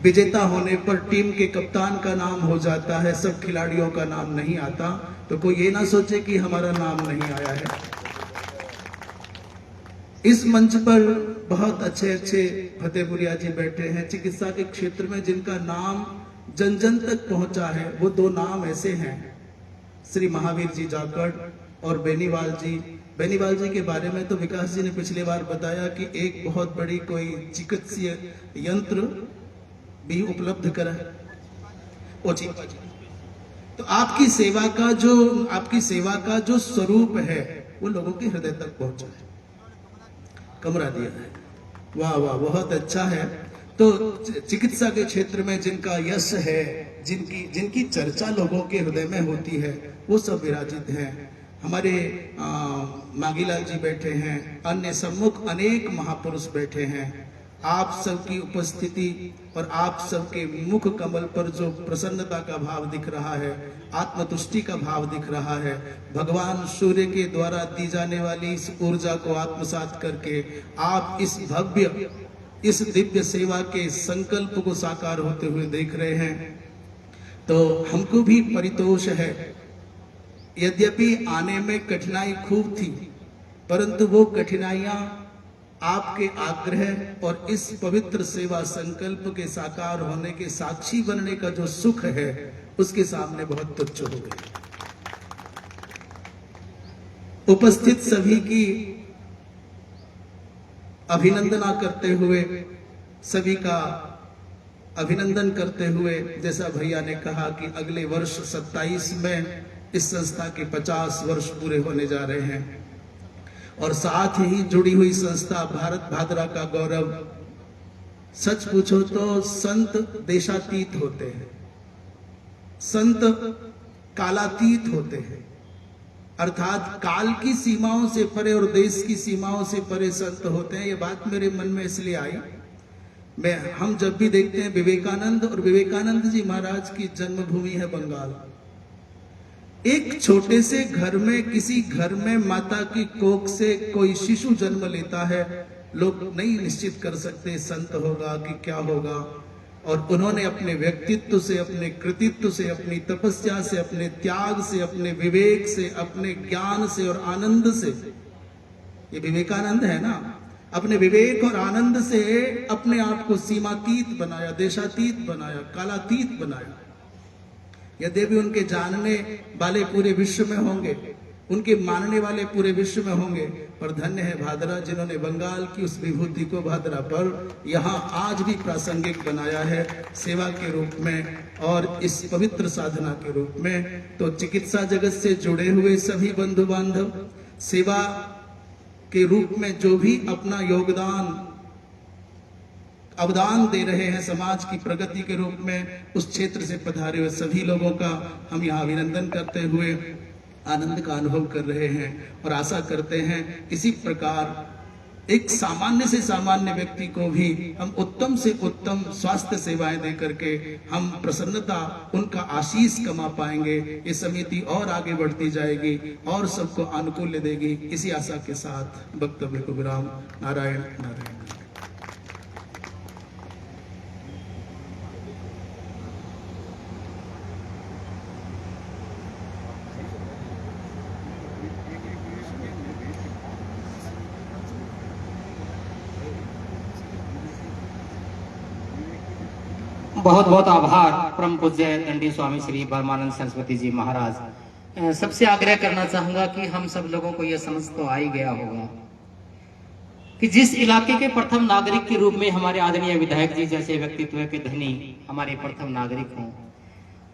विजेता होने पर टीम के कप्तान का नाम हो जाता है, सब खिलाड़ियों का नाम नहीं आता। तो कोई ये ना सोचे कि हमारा नाम नहीं आया है। इस मंच पर बहुत अच्छे फतेहपुरिया जी बैठे हैं, चिकित्सा के क्षेत्र में जिनका नाम जन जन तक पहुंचा है। वो 2 नाम ऐसे हैं, श्री महावीर जी जाखड़ और बेनीवाल जी। बेनीवाल जी के बारे में तो विकास जी ने पिछली बार बताया कि एक बहुत बड़ी कोई चिकित्सीय यंत्र भी उपलब्ध करा है। तो आपकी सेवा का जो स्वरूप है वो लोगों के हृदय तक पहुंचा है। कमरा दिया है, वाह वाह, बहुत अच्छा है। तो चिकित्सा के क्षेत्र में जिनका यश है, जिनकी चर्चा लोगों के हृदय में होती है, वो सब विराजित हैं। हमारे मांगीलाल जी बैठे हैं, अन्य सम्मुख अनेक महापुरुष बैठे हैं। आप सबकी उपस्थिति और आप सबके मुख कमल पर जो प्रसन्नता का भाव दिख रहा है, आत्मतुष्टि का भाव दिख रहा है, भगवान सूर्य के द्वारा दी जाने वाली इस ऊर्जा को आत्मसात करके आप इस भव्य, इस दिव्य सेवा के संकल्प को साकार होते हुए देख रहे हैं, तो हमको भी परितोष है। यद्यपि आने में कठिनाई खूब थी, परंतु वो कठिनाइयां आपके आग्रह और इस पवित्र सेवा संकल्प के साकार होने के साक्षी बनने का जो सुख है, उसके सामने बहुत तुच्छ हो गए। उपस्थित सभी की अभिनंदना करते हुए, सभी का अभिनंदन करते हुए, जैसा भैया ने कहा कि अगले वर्ष 27 में इस संस्था के 50 वर्ष पूरे होने जा रहे हैं और साथ ही जुड़ी हुई संस्था भारत भादरा का गौरव। सच पूछो तो संत देशातीत होते हैं, संत कालातीत होते हैं, अर्थात काल की सीमाओं से परे और देश की सीमाओं से परे संत होते हैं। ये बात मेरे मन में इसलिए आई, हम जब भी देखते हैं विवेकानंद, और विवेकानंद जी महाराज की जन्मभूमि है बंगाल। एक छोटे से घर में, किसी घर में माता की कोख से कोई शिशु जन्म लेता है, लोग नहीं निश्चित कर सकते संत होगा कि क्या होगा। और उन्होंने अपने व्यक्तित्व से, अपने कृतित्व से, अपनी तपस्या से, अपने त्याग से, अपने विवेक से, अपने ज्ञान से और आनंद से, ये विवेकानंद है ना, अपने विवेक और आनंद से अपने आप को सीमातीत बनाया, देशातीत बनाया, कालातीत बनाया। यद्यपि उनके जानने वाले पूरे विश्व में होंगे, उनके मानने वाले पूरे विश्व में होंगे, पर धन्य है भादरा जिन्होंने बंगाल की उस विभूति को भादरा पर यहाँ आज भी प्रासंगिक बनाया है सेवा के रूप में और इस पवित्र साधना के रूप में। तो चिकित्सा जगत से जुड़े हुए सभी बंधु बांधव, सेवा के रूप में जो भी अपना अवदान दे रहे हैं समाज की प्रगति के रूप में, उस क्षेत्र से पधारे हुए सभी लोगों का हम यहाँ अभिनंदन करते हुए आनंद का अनुभव कर रहे हैं और आशा करते हैं इसी प्रकार एक सामान्य से सामान्य व्यक्ति को भी हम उत्तम से उत्तम स्वास्थ्य सेवाएं दे करके हम प्रसन्नता, उनका आशीष कमा पाएंगे। ये समिति और आगे बढ़ती जाएगी और सबको अनुकूल्य देगी। इसी आशा के साथ वक्तव्य को विराम। नारायण नारायण। बहुत बहुत आभार परम पूज्य दंडी स्वामी श्री परमानंद सरस्वती जी महाराज। सबसे आग्रह करना चाहूंगा कि हम सब लोगों को यह समझ तो आ ही गया होगा कि जिस इलाके के प्रथम नागरिक के रूप में हमारे आदरणीय विधायक जी जैसे व्यक्तित्व के धनी हमारे प्रथम नागरिक हों,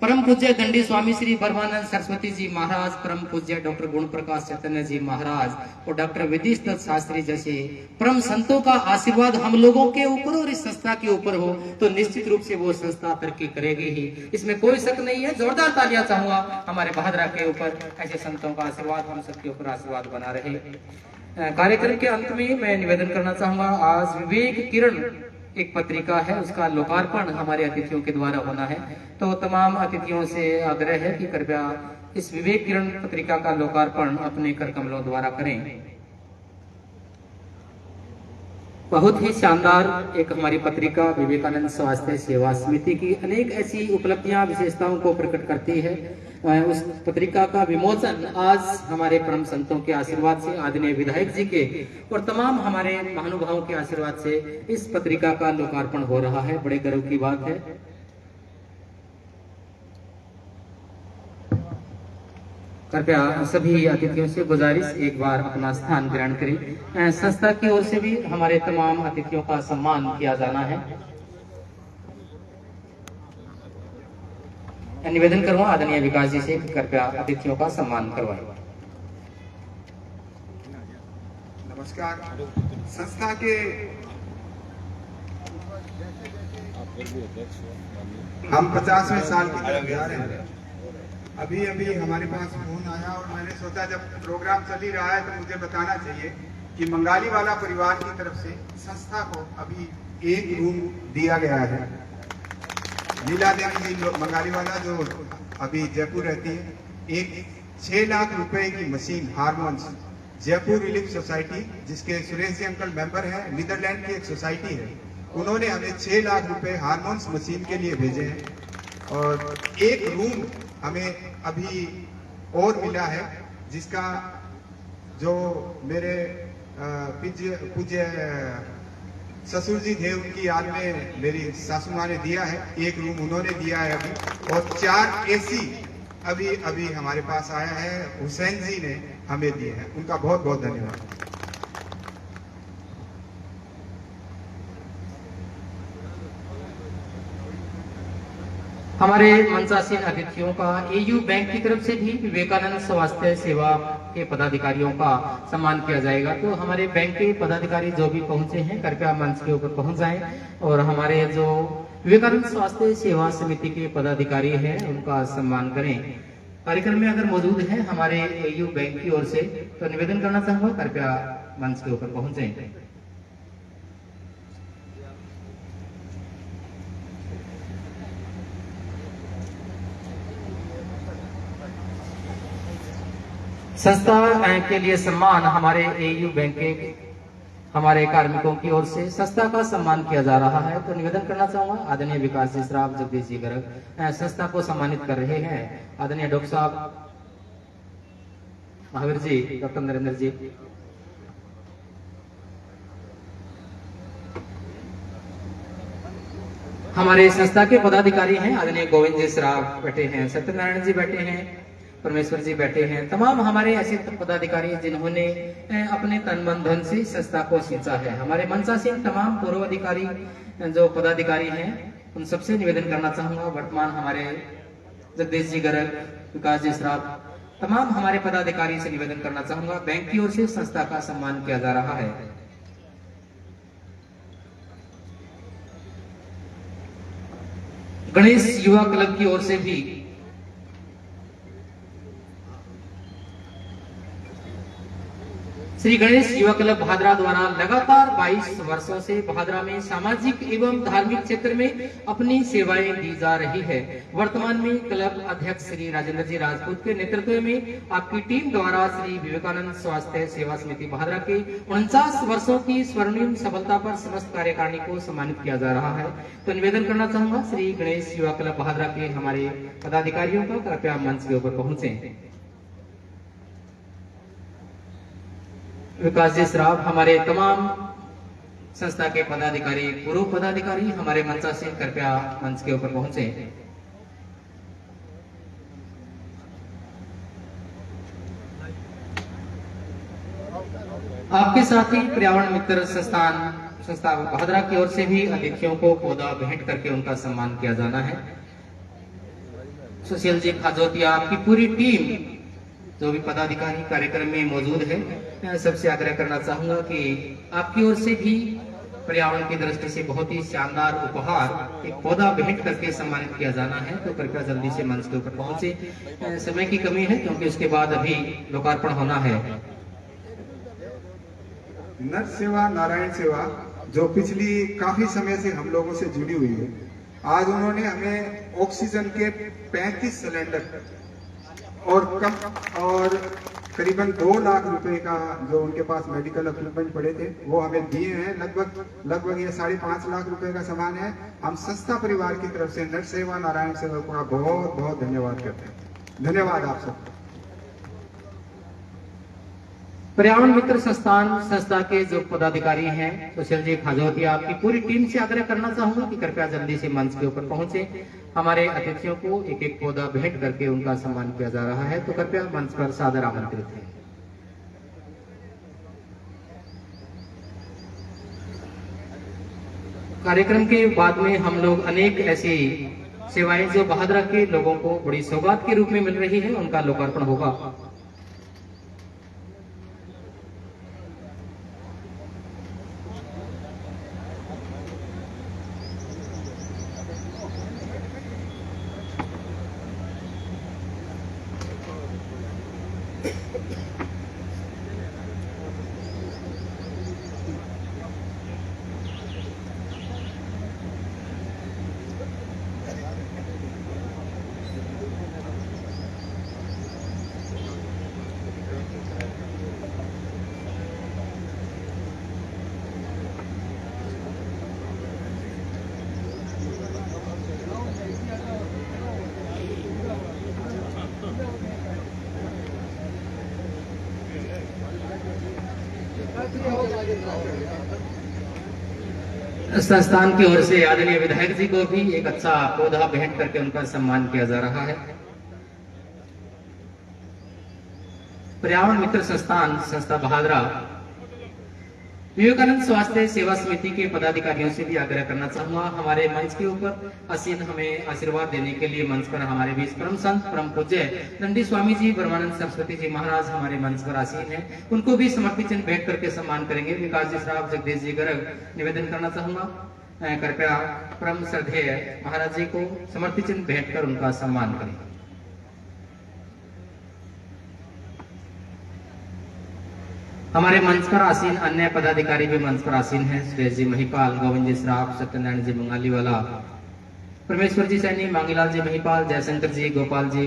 परम पूज्य दंडी स्वामी श्री परमानंद सरस्वती जी महाराज, परम पूज्य डॉक्टर गुण प्रकाश चैतन्य जी महाराज और डॉक्टर विदिश दत्त शास्त्री जैसे परम संतों का आशीर्वाद हम लोगों के ऊपर और इस संस्था के ऊपर हो तो निश्चित रूप से वो संस्था तरक्की करेगी ही, इसमें कोई शक नहीं है। जोरदार तालियां चाहूंगा हमारे भादरा के ऊपर, ऐसे संतों का आशीर्वाद हम सबके ऊपर आशीर्वाद बना रहे। कार्यक्रम के अंत में मैं निवेदन करना चाहूंगा, आज विवेक किरण एक पत्रिका है, उसका लोकार्पण हमारे अतिथियों के द्वारा होना है। तो तमाम अतिथियों से आग्रह है कि कृपया इस विवेक किरण पत्रिका का लोकार्पण अपने कर कमलों द्वारा करें। बहुत ही शानदार एक हमारी पत्रिका विवेकानंद स्वास्थ्य सेवा समिति की अनेक ऐसी उपलब्धियां, विशेषताओं को प्रकट करती है। उस पत्रिका का विमोचन आज हमारे परम संतों के आशीर्वाद से, आदरणीय विधायक जी के और तमाम हमारे महानुभावों के आशीर्वाद से इस पत्रिका का लोकार्पण हो रहा है। बड़े गर्व की बात है। कृपया सभी अतिथियों से गुजारिश, एक बार अपना स्थान ग्रहण करें। संस्था की ओर से भी हमारे तमाम अतिथियों का सम्मान किया जाना है। निवेदन करूंगा आदरणीय विकास जी से कृपया अतिथियों का सम्मान करवाएं। नमस्कार। संस्था के हम 50वें साल की तरफ जा रहे हैं। अभी अभी हमारे पास फोन आया और मैंने सोचा जब प्रोग्राम चल ही रहा है तो मुझे बताना चाहिए कि मंगाली वाला परिवार की तरफ से संस्था को अभी एक रूम दिया गया है। लीला देवी जी मंगाली वाला जो अभी जयपुर रहती है, एक 6 लाख रुपए की machine hormones Jaipur relief society, जिसके सुरेश जी अंकल मेंबर है, नीदरलैंड की एक सोसाइटी है, उन्होंने हमें 6 लाख रुपए हार्मोन्स मशीन के लिए भेजे हैं। और एक रूम हमें अभी और मिला है, जिसका जो मेरे पूज्य ससुर जी थे उनकी याद में मेरी सासू माँ ने दिया है, एक रूम उन्होंने दिया है अभी। और 4 AC अभी हमारे पास आया है, हुसैन जी ने हमें दिए हैं, उनका बहुत बहुत धन्यवाद। हमारे मंचासीन अतिथियों का एयू बैंक की तरफ से भी विवेकानंद स्वास्थ्य सेवा के पदाधिकारियों का सम्मान किया जाएगा। तो हमारे बैंक के पदाधिकारी जो भी पहुंचे हैं कृपया मंच के ऊपर पहुंच जाएं और हमारे जो विवेकानंद स्वास्थ्य सेवा समिति के पदाधिकारी हैं उनका सम्मान करें। कार्यक्रम में अगर मौजूद हैं हमारे एयू बैंक की ओर से तो निवेदन करना चाहूंगा कृपया मंच के ऊपर पहुंचे। संस्था के लिए सम्मान हमारे एयू बैंक के हमारे कार्मिकों की ओर से संस्था का सम्मान किया जा रहा है। तो निवेदन करना चाहूंगा आदरणीय विकास जी श्राफ जगदीश जी गर्ग संस्था को सम्मानित कर रहे हैं। आदरणीय डॉक्टर साहब महावीर जी, डॉक्टर नरेंद्र जी, हमारे संस्था के पदाधिकारी हैं। आदरणीय गोविंद जी श्राफ बैठे हैं, सत्यनारायण जी बैठे हैं, परमेश्वर जी बैठे हैं। तमाम हमारे ऐसे पदाधिकारी जिन्होंने अपने तन मन धन से संस्था को सींचा है। हमारे मंचासीन तमाम पूर्व अधिकारी जो पदाधिकारी हैं उन सबसे निवेदन करना चाहूंगा। वर्तमान हमारे जगदीश जी गर्ग, विकास जी श्राफ, तमाम हमारे पदाधिकारी से निवेदन करना चाहूंगा बैंक की ओर से संस्था का सम्मान किया जा रहा है। गणेश युवा क्लब की ओर से भी श्री गणेश युवा क्लब भादरा द्वारा लगातार 22 वर्षों से भादरा में सामाजिक एवं धार्मिक क्षेत्र में अपनी सेवाएं दी जा रही है। वर्तमान में क्लब अध्यक्ष श्री राजेंद्र जी राजपूत के नेतृत्व में आपकी टीम द्वारा श्री विवेकानंद स्वास्थ्य सेवा समिति भादरा के 49 वर्षों की स्वर्णिम सफलता पर समस्त कार्यकारिणी को सम्मानित किया जा रहा है। तो निवेदन करना चाहूंगा श्री गणेश युवा क्लब भादरा के हमारे पदाधिकारियों को कृपया मंच के ऊपर पहुंचे। विकास जी श्राफ, हमारे तमाम संस्था के पदाधिकारी, पूर्व पदाधिकारी हमारे मंचा से कृपया मंच के ऊपर पहुंचे। आपके साथ ही पर्यावरण मित्र संस्था भादरा की ओर से भी अतिथियों को पौधा भेंट करके उनका सम्मान किया जाना है। सुशील जी खाजोतिया, आपकी पूरी टीम जो भी पदाधिकारी कार्यक्रम में मौजूद है, सबसे आग्रह करना चाहूंगा कि आपकी ओर से भी पर्यावरण की दृष्टि से बहुत ही शानदार उपहार एक पौधा भेंट करके सम्मानित किया जाना है। तो कृपया जल्दी से मंच के ऊपर पहुंचे। समय की कमी है क्योंकि उसके बाद अभी लोकार्पण होना है। नर सेवा नारायण सेवा जो पिछली काफी समय से हम लोगों से जुड़ी हुई है, आज उन्होंने हमें ऑक्सीजन के 35 सिलेंडर और करीबन 2 लाख रुपए का जो उनके पास मेडिकल इक्विपमेंट पड़े थे वो हमें दिए हैं। लगभग ये 5.5 लाख रुपए का सामान है। हम संस्था परिवार की तरफ से नर सेवा नारायण सेवा का बहुत बहुत धन्यवाद करते हैं। धन्यवाद आप सबको। पर्यावरण मित्र संस्था के जो पदाधिकारी हैं सुशील जी खाजोतिया, आपकी पूरी टीम से आग्रह करना चाहूंगा कि कृपया जल्दी से मंच के ऊपर पहुंचे। हमारे अतिथियों को एक एक पौधा भेंट करके उनका सम्मान किया जा रहा है। तो कृपया मंच पर सादर आमंत्रित हैं। कार्यक्रम के बाद में हम लोग अनेक ऐसी सेवाएं जो भादरा के लोगों को बड़ी सौगात के रूप में मिल रही है उनका लोकार्पण होगा। संस्थान की ओर से आदरणीय विधायक जी को भी एक अच्छा पौधा भेंट करके उनका सम्मान किया जा रहा है। पर्यावरण मित्र संस्थान संस्था भादरा विवेकानंद स्वास्थ्य सेवा समिति के पदाधिकारियों से भी आग्रह करना चाहूंगा, हमारे मंच के ऊपर आसीन हमें आशीर्वाद देने के लिए मंच पर हमारे बीच परम संत परम पूज्य दंडी स्वामी जी ब्रह्मानंद सरस्वती जी महाराज हमारे मंच पर आसीन हैं, उनको भी समर्पी चिन्ह भेंट करके सम्मान करेंगे। विकास जी श्राफ जगदीश जी गर्ग निवेदन करना चाहूंगा, कृपया परम श्रद्धेय महाराज जी को समर्पी चिन्ह भेंट कर उनका सम्मान करें। हमारे मंच पर आसीन अन्य पदाधिकारी भी मंच पर आसीन हैं। सुरेश जी महिपाल, गोविंद जी श्राफ, सत्यनारायण जी बंगाली वाला, परमेश्वर जी सैनी, मांगीलाल जी महिपाल, जयशंकर जी, गोपाल जी,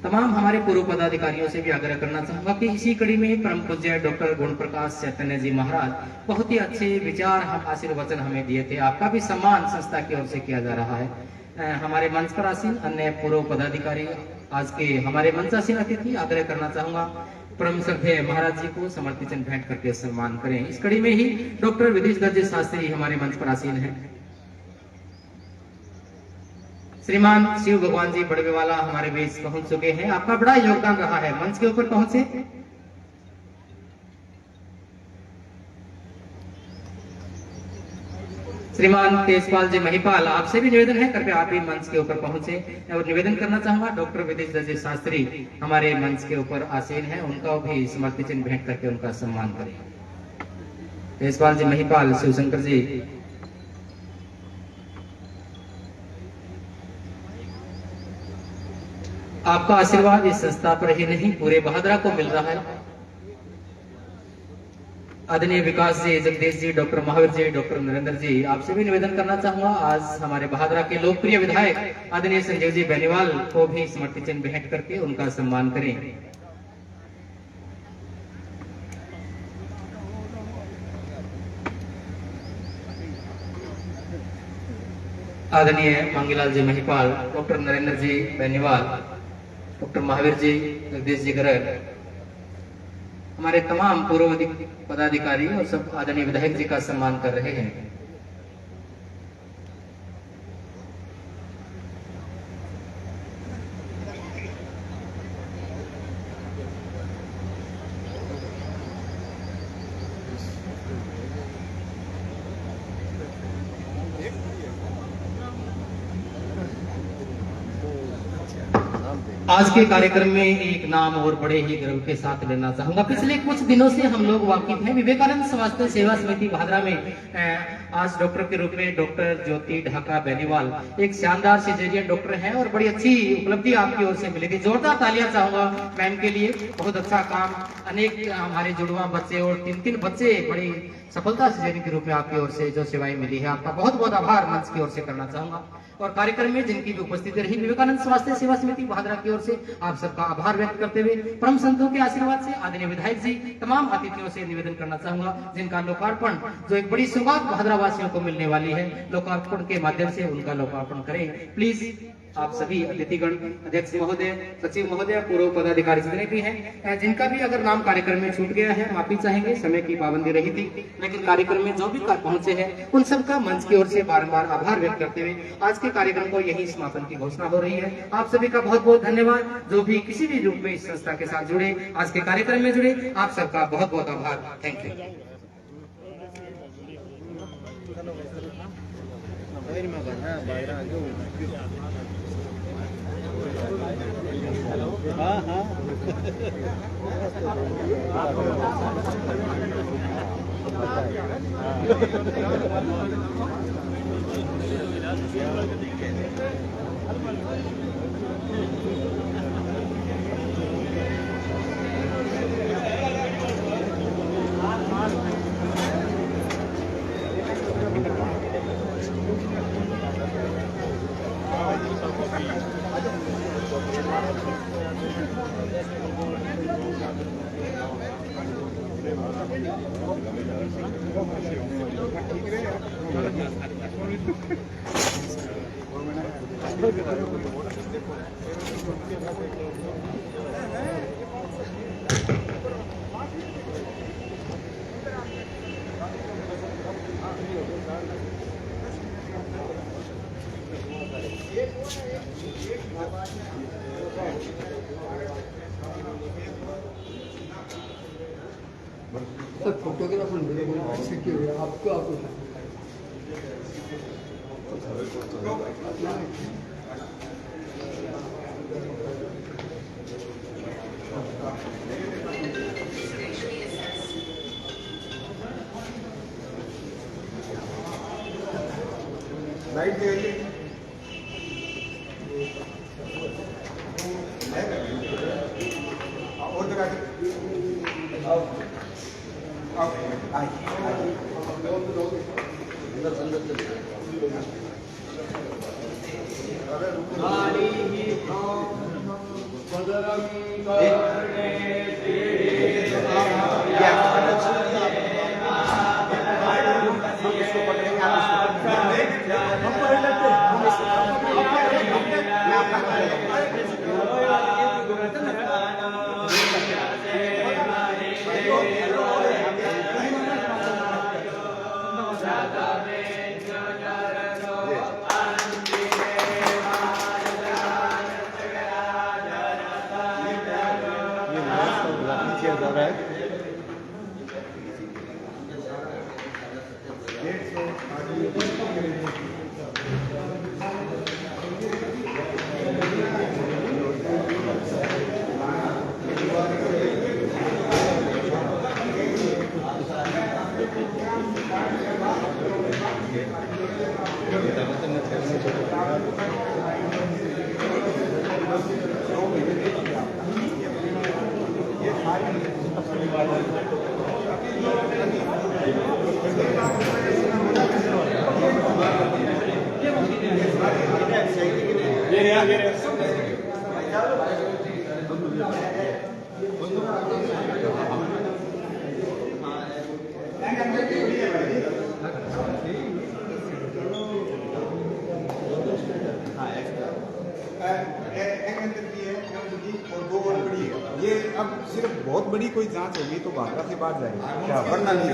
तमाम हमारे पूर्व पदाधिकारियों से भी आग्रह करना चाहूंगा कि इसी कड़ी में परम पूज्य डॉक्टर गुण प्रकाश चैतन्य जी महाराज बहुत ही अच्छे विचार हम आशीर्वचन हमें दिए थे, आपका भी सम्मान संस्था की ओर से किया जा रहा है। हमारे मंच पर आसीन अन्य पूर्व पदाधिकारी, आज के हमारे मंच आसीन अतिथि, आग्रह करना चाहूंगा परम श्रद्धेय महाराज जी को समर्पित चिन्ह भेंट करके सम्मान करें। इस कड़ी में ही डॉक्टर विदेश दर्जे शास्त्री हमारे मंच पर आसीन हैं। श्रीमान शिव भगवान जी बड़वेवाला हमारे बीच पहुंच चुके हैं, आपका बड़ा योगदान रहा है, मंच के ऊपर पहुंचे। श्रीमान तेजपाल जी महिपाल, आपसे भी निवेदन है, कृपया आप भी मंच के ऊपर पहुंचे। और निवेदन करना चाहूंगा डॉक्टर विदेश दर्जे शास्त्री हमारे मंच के ऊपर आसीन हैं, उनका भी समर्पित चिन्ह भेंट करके उनका सम्मान करें। तेजपाल जी महिपाल, शिवशंकर जी, आपका आशीर्वाद इस संस्था पर ही नहीं पूरे भादरा को मिल रहा है। आदरणीय विकास जी, जगदीश जी, डॉक्टर महावीर जी, डॉक्टर नरेंद्र जी, आपसे भी निवेदन करना चाहूंगा, आज हमारे भादरा के लोकप्रिय विधायक आदरणीय संजय जी बेनीवाल को भी समर्पित चिन्ह भेंट करके उनका सम्मान करें। आदरणीय मांगीलाल जी महिपाल, डॉक्टर नरेंद्र जी बेनीवाल, डॉक्टर महावीर जी, जगदीश जी गर्ग, हमारे तमाम पूर्व पदाधिकारी और सब आदरणीय विधायक जी का सम्मान कर रहे हैं। आज के कार्यक्रम में एक नाम और बड़े ही गर्व के साथ लेना चाहूंगा। पिछले कुछ दिनों से हम लोग वाकिफ हैं, विवेकानंद स्वास्थ्य सेवा समिति भादरा में आज डॉक्टर के रूप में डॉक्टर ज्योति ढाका बेनीवाल एक शानदार सिजेरियन डॉक्टर हैं और बड़ी अच्छी उपलब्धि आपकी ओर से मिली थी। जोरदार तालियां चाहूंगा मैम के लिए, बहुत अच्छा काम, अनेक हमारे जुड़वा बच्चे और 3 बच्चे बड़ी सफलता सिजेरियन के रूप में आपकी ओर से जो सेवाएं मिली है, आपका बहुत बहुत आभार मंच की ओर से करना चाहूंगा। और कार्यक्रम में जिनकी भी उपस्थिति रही, विवेकानंद स्वास्थ्य सेवा समिति भादरा की ओर से आप सबका आभार व्यक्त करते हुए परम संतों के आशीर्वाद से आदरणीय विधायक जी, तमाम अतिथियों से निवेदन करना चाहूंगा जिनका लोकार्पण जो एक बड़ी सौगात भादरा वासियों को मिलने वाली है, लोकार्पण के माध्यम से उनका लोकार्पण करें। प्लीज आप सभी अतिथिगण, अध्यक्ष महोदय, सचिव महोदय, पूर्व पदाधिकारी जितने भी हैं, जिनका भी अगर नाम कार्यक्रम में छूट गया है माफी चाहेंगे, समय की पाबंदी रही थी, लेकिन कार्यक्रम में जो भी पहुंचे हैं उन सबका मंच की ओर से बार-बार आभार व्यक्त करते हुए आज के कार्यक्रम को यही समापन की घोषणा हो रही है। आप सभी का बहुत बहुत धन्यवाद। जो भी किसी भी रूप में इस संस्था के साथ जुड़े, आज के कार्यक्रम में जुड़े, आप सबका बहुत बहुत आभार। Thank you. हाँ हाँ सब फोटोग्राफर आपको लाइट दे और जगह ये अब सिर्फ बहुत बड़ी कोई जांच होगी तो भादरा से बाहर जाएगी, वरना नहीं।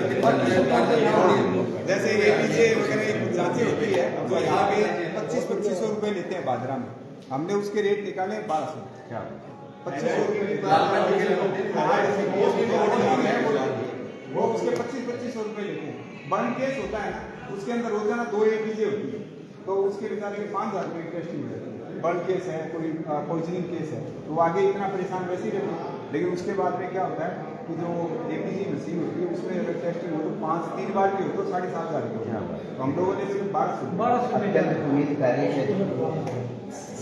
जैसे एपीजे वगैरह कुछ जांचें होती है तो यहाँ पे 2500 रुपये लेते हैं भादरा में, हमने उसके रेट निकाले 1200 2500 वो उसके 2500 रुपये लेते हैं। बर्न केस होता है ना, उसके अंदर रोजाना 2 एपीजे होती है तो उसके बेचारे के 5000 रुपये इंटरेस्ट हो जाती है। बर्न केस है, कोई पॉइजनिंग केस है तो आगे इतना परेशान वैसे ही रहते हैं। लेकिन उसके बाद में क्या होता है कि जो एपीजी मशीन होती है उसमें अगर टेस्टिंग हो तो 5-3 बार की हो तो 7500 रुपये हो। तो हम लोगों ने सिर्फ 1200 अत्यंत उम्मीद करें कि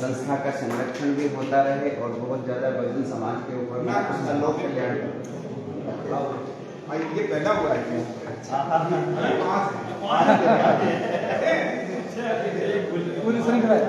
संस्था का संरक्षण भी होता रहे और बहुत ज्यादा वजन समाज के ऊपर उसका लोक कल्याण। ये पहला हुआ है पूरी श्रृंखला है।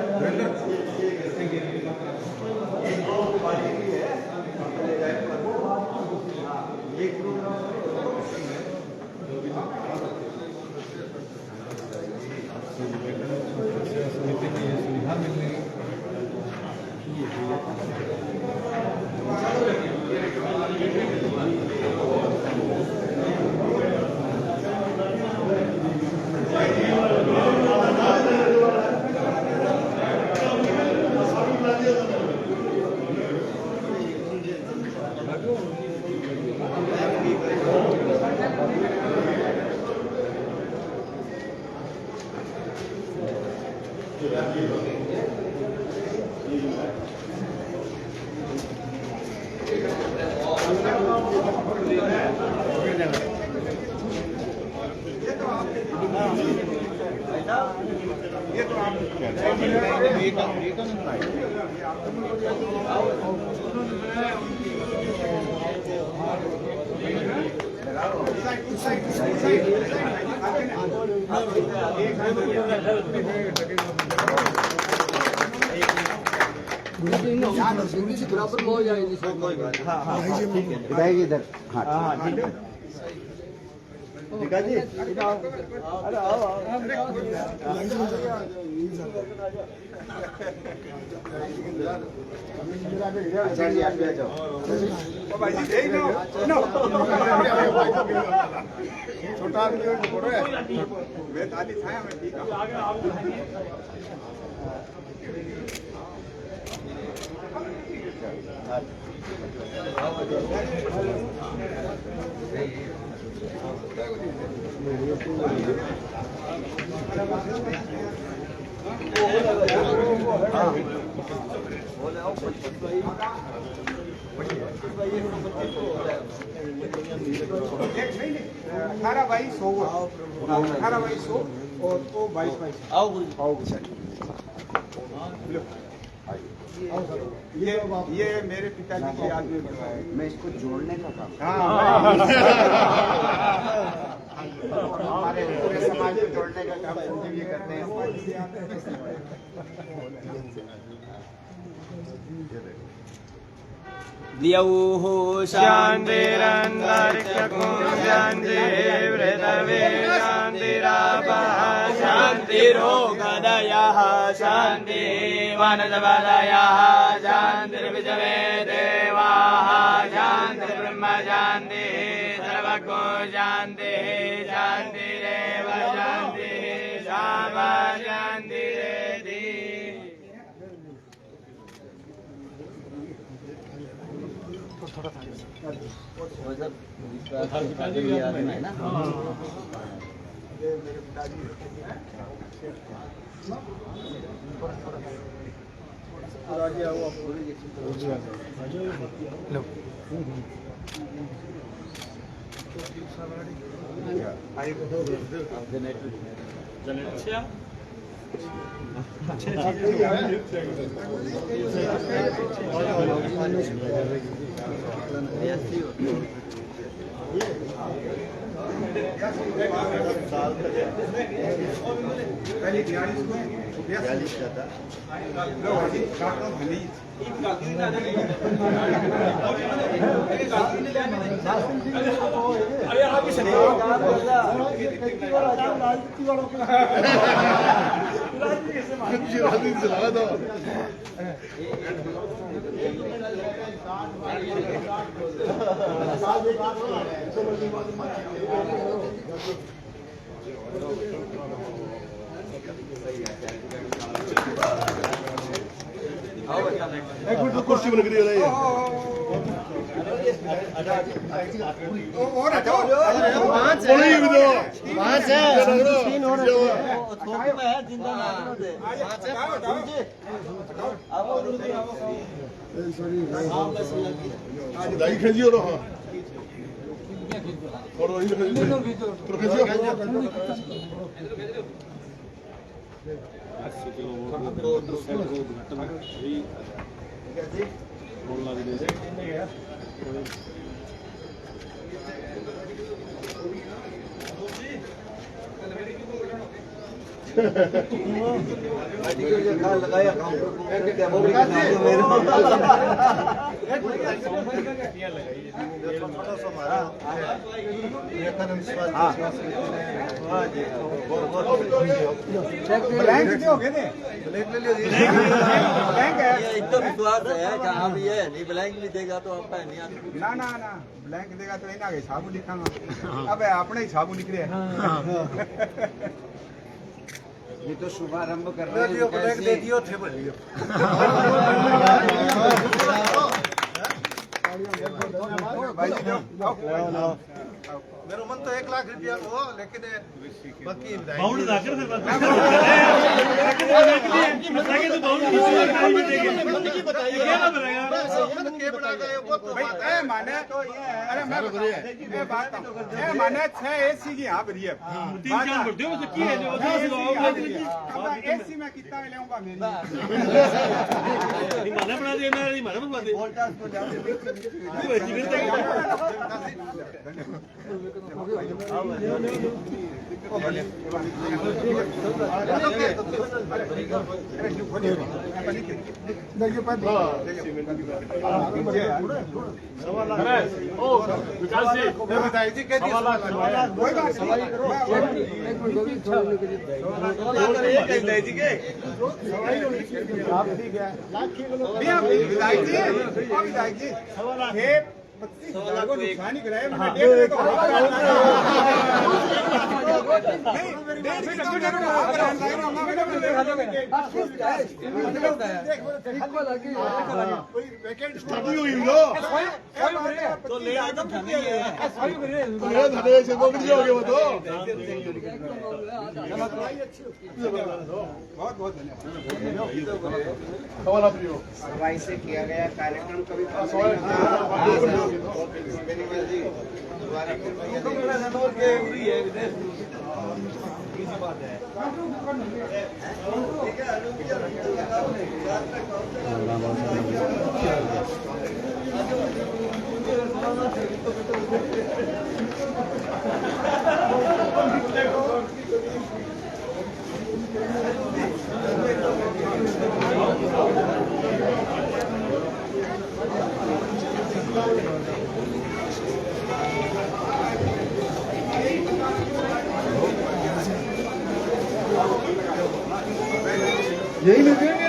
बराबर हो जाएगी। इधर हाँ ठीक है। जी अरे आओ अच्छा जी आप आ जाओ। छोटा वे थाली छाया में ठीक है। अठारह 2200 और वो 22 आओ ये मेरे पिताजी की याद में बनवाया है। मैं इसको जोड़ने का काम हमारे पूरे समाज को जोड़ने का काम संजीव ये करते हैं। द्यौः शान्तिरन्तरिक्षं शान्तिर्पृथिवी शान्तिरापः शान्तिरोगदयः शान्तिर्वनस्पतयः शान्तिर्विश्वे देवाः शान्तिर्ब्रह्म शान्तिः सर्वको शान्तिः शान्तिरेव शान्तिः शामा शान्तिरेधि। पहले 42 का था। कुर्सी बन गई है और हटाओ। पांच है तीन और दाई खींचियो रहो और लगाया ब्लैंक हो गए थे। ब्लैंक है एकदम विश्वास है जहाँ भी है नहीं ब्लैंक भी देगा तो आपका नहीं आता। ना ना ना ब्लैंक देगा तो इना के साबु लिखांगा। अब अपने ही साबु लिख रहे हैं। ये तो शुभारंभ कर रहे हैं। ब्लैंक दे दियो थे बोलियो। भाई जी मेरा मन तो 1 लाख रुपया हो लेकिन बाकी बाउंड जाकर फिर बताइए तो बाउंड की बताइए क्या बनेगा के बना गए वो तो भाई ए माने तो ये है। अरे मैं बात ए माने 6 एसी की यहां भरी है। 3-4 बढ़ते हो तो की है जो एसी में कितना लेऊंगा मेरी माना बना देना माना बना दे वोल्टेज को जाओ। 25,000 को नुकसान ही कराया मैंने। स्टडी हुई लो तो ले आए तो ठीक है तो ले धरे से वो भी हो गए वो तो बहुत बहुत सफाई से किया गया कार्यक्रम कभी यही मिल जाएंगे यही मिल जाएंगे।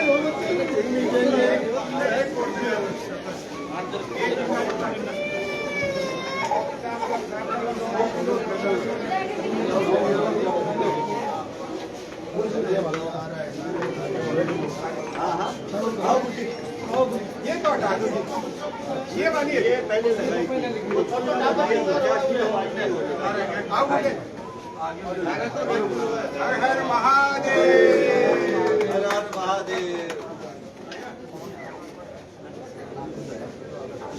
ये तो हटा दो, ये वाली है, ये पहले आओ बोले हर हर महादेव, हर हर महादेव।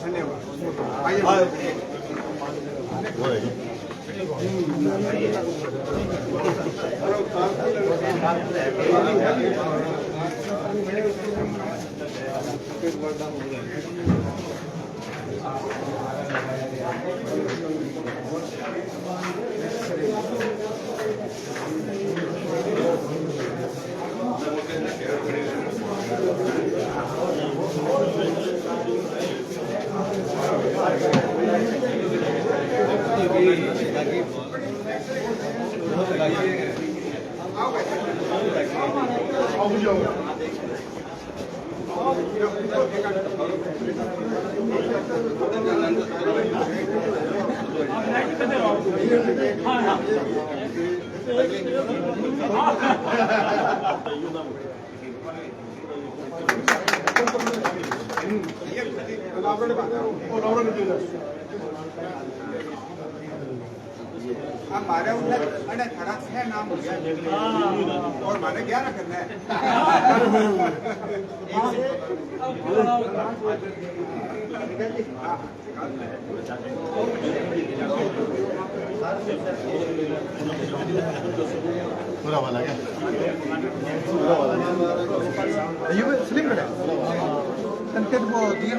धन्यवाद। आइए हमारे उधर अरे खड़ा है नाम हो गया और माने 11 करना पूरा वाला क्या पूरा वाला ये स्लिम है संकेत को दिया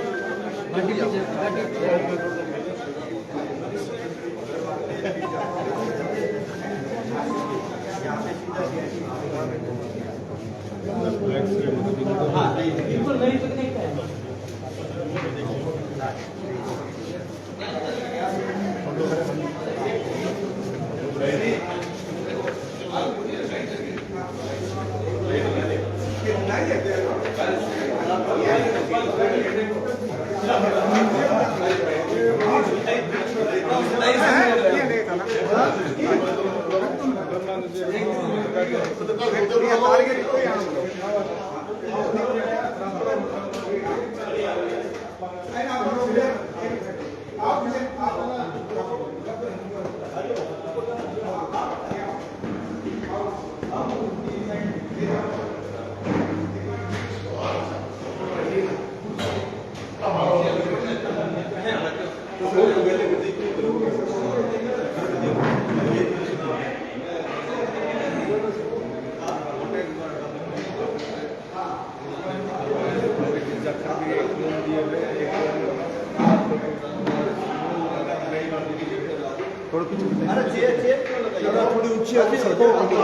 थोड़ी ऊंची है सड़कों અંદર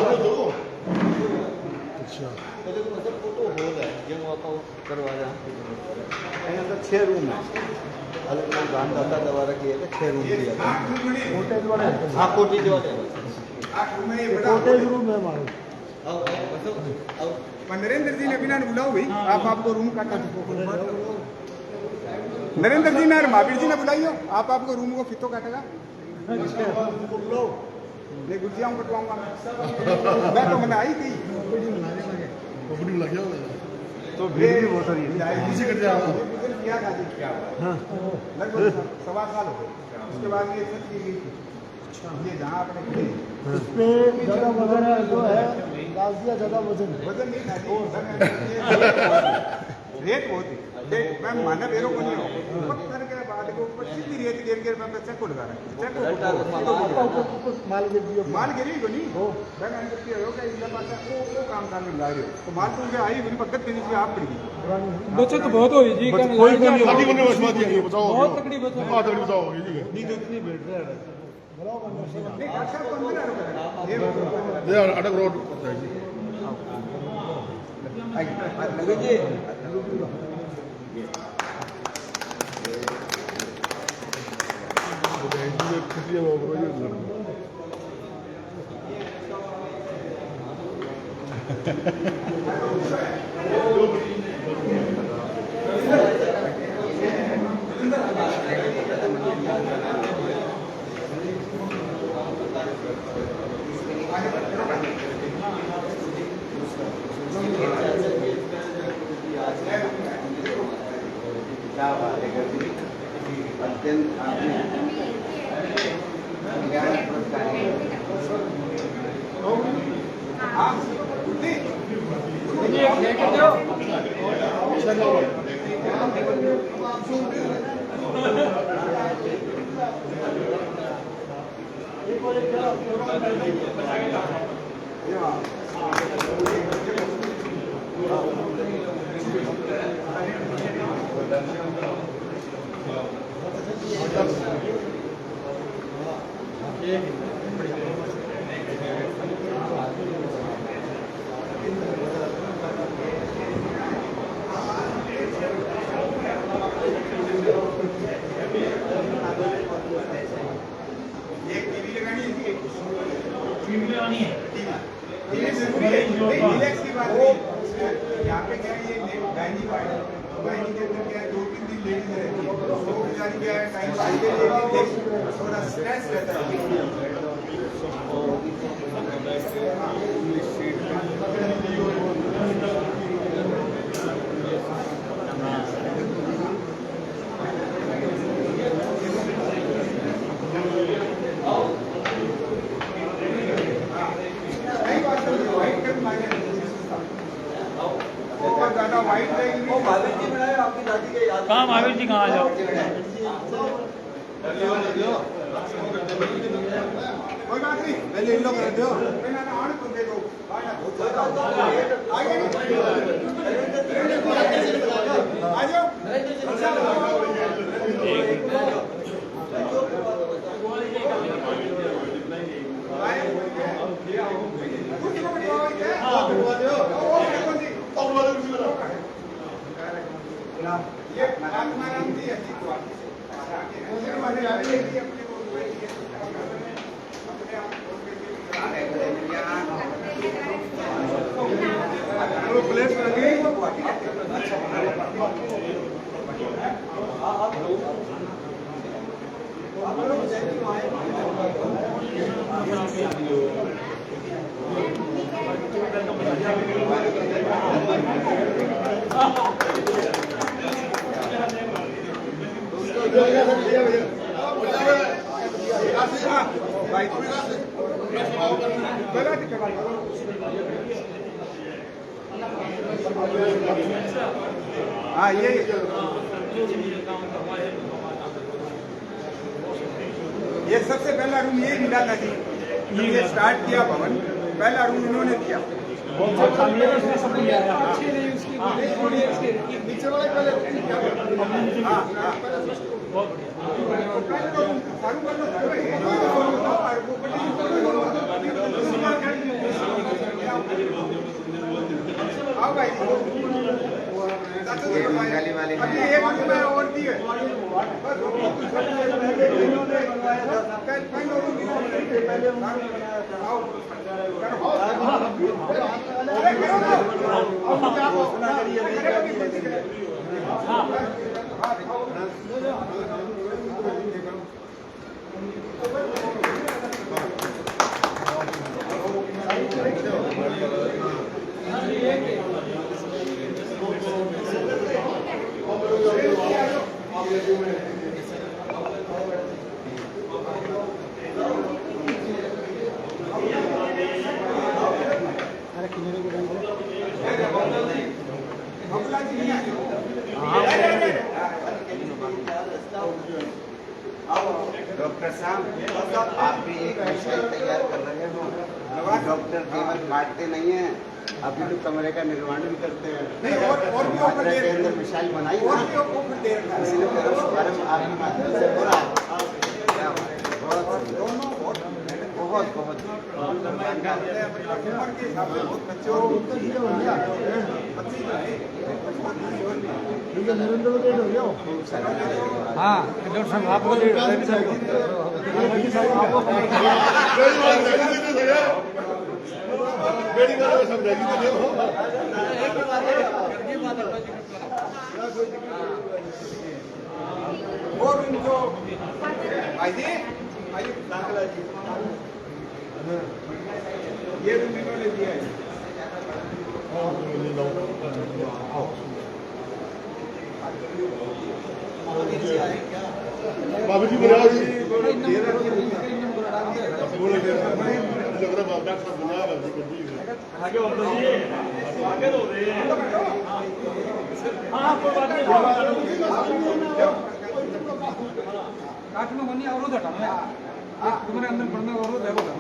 6 રૂમ अलग अलग दानदाता द्वारा किए गए 6 रूम दिया कोटेज वाले हाँ कोटेज वाले कोटेज रूम है हमारे। नरेंद्र जी ने बिना बुलाओ भाई आप आपको रूम काटा नरेंद्र जी ने और महावीर जी ने बुलाइयो, आप आपको रूम को फितो काटेगा। नहीं गुजियाओं कटवाऊंगा मैं तो मैंने आई थी तो भीड़ भी बहुत सारी क्या लगभग 1.25 साल हो गए। उसके बाद ये छत की गई थी, ये जहाँ अपने ज्यादा वजन है जो है डाल दिया, ज्यादा वजन नहीं था रेत बहुत थी। मैं माना बेरों को नहीं हो पत्थर के बाद के ऊपर सीधी रेत गिर गिर मैं चेक उड़ रहा है माल गिरी को नहीं हो मैं अंदर के हो क्या इनका पास वो काम करने ला रहे हो तो माल तुम के आई मेरी पकड़ देनी चाहिए आप पड़ गई बचत बहुत हुई जी, कोई नहीं बताओ बहुत तकड़ी बचत बताओ जी नहीं बैठ रहा है नहीं अच्छा 15 ये अटक रोड रुपए अत्यंत आपने ज्ञान पुरस्कार यहाँ पे क्या ये गायनी वार्ड गायनी के अंदर क्या 2-3 दिन लेडीज रहती है तो बेचारी क्या है टाइम आगे थोड़ा स्ट्रेस रहता है कहाँ महावीर जी कहाँ आ जाओ कोई बात नहीं पहले इन लोग कर दो आड़ को दे दो आ जाओ ये महात्मा जी है प्लेट लगी हाँ ये सबसे पहला रूम ये मिला था जी ये स्टार्ट किया भवन पहला रूम इन्होंने दिया आओ भाई बंगाली वाले अभी एक रूम में और दी है डॉक्टर साहब आप भी एक मिसाइल तैयार कर रहे हो। डॉक्टर केवल बांटते नहीं हैं, अभी तो कमरे का निर्माण भी करते हैं। मात्रा के अंदर मिसाइल बनाई ना, इसलिए मेरा शुभारंभ आपकी माध्यम से हो रहा है। क्या बात है, बहुत बहुत हाँ डॉक्टर साहब आपको और उनको आइए आइए दाखिला जी ये भी इन्होंने दिया है। बाबू जी बोला जी आगे आगे हो रहे हैं। हाँ काट में बनी अवरोध हटाना है, तुम्हारे अंदर पड़ने अवरोध है बोला।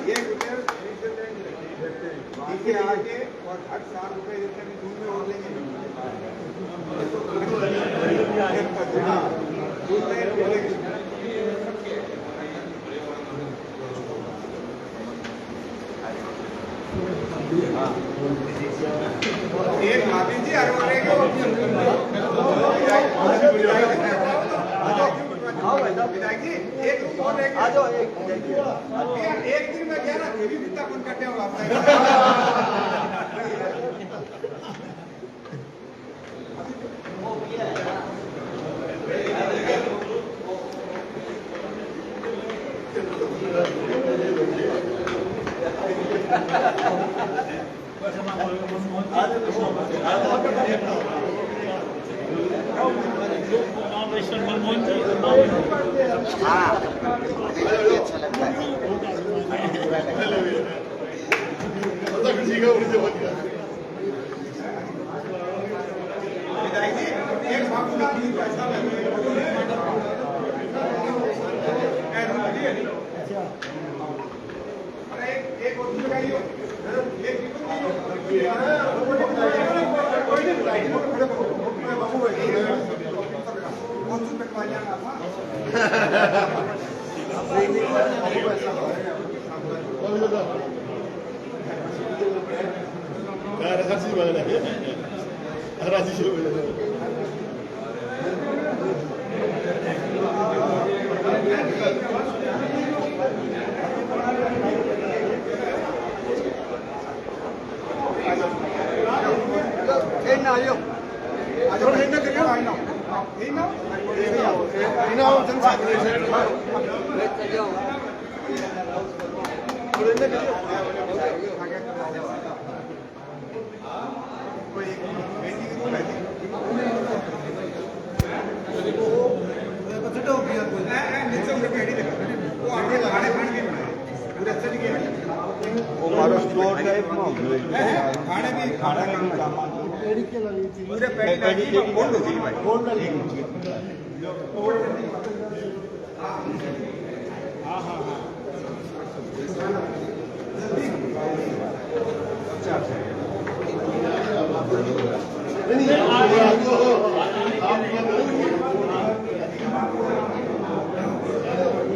ये ठीक है आगे और 8 रुपए जितने दूर में और लेंगे। एक भाभी जी हर वाले को एक दिन में क्या ना भी बिता कौन काटे होगा अच्छा लगता है।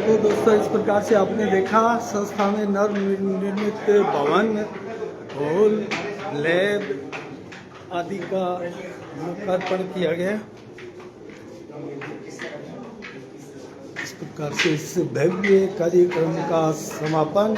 तो दोस्तों इस प्रकार से आपने देखा संस्था में नवनिर्मित भवन, हॉल, लैब आदि का लोकार्पण किया गया। इस प्रकार से इस भव्य कार्यक्रम का समापन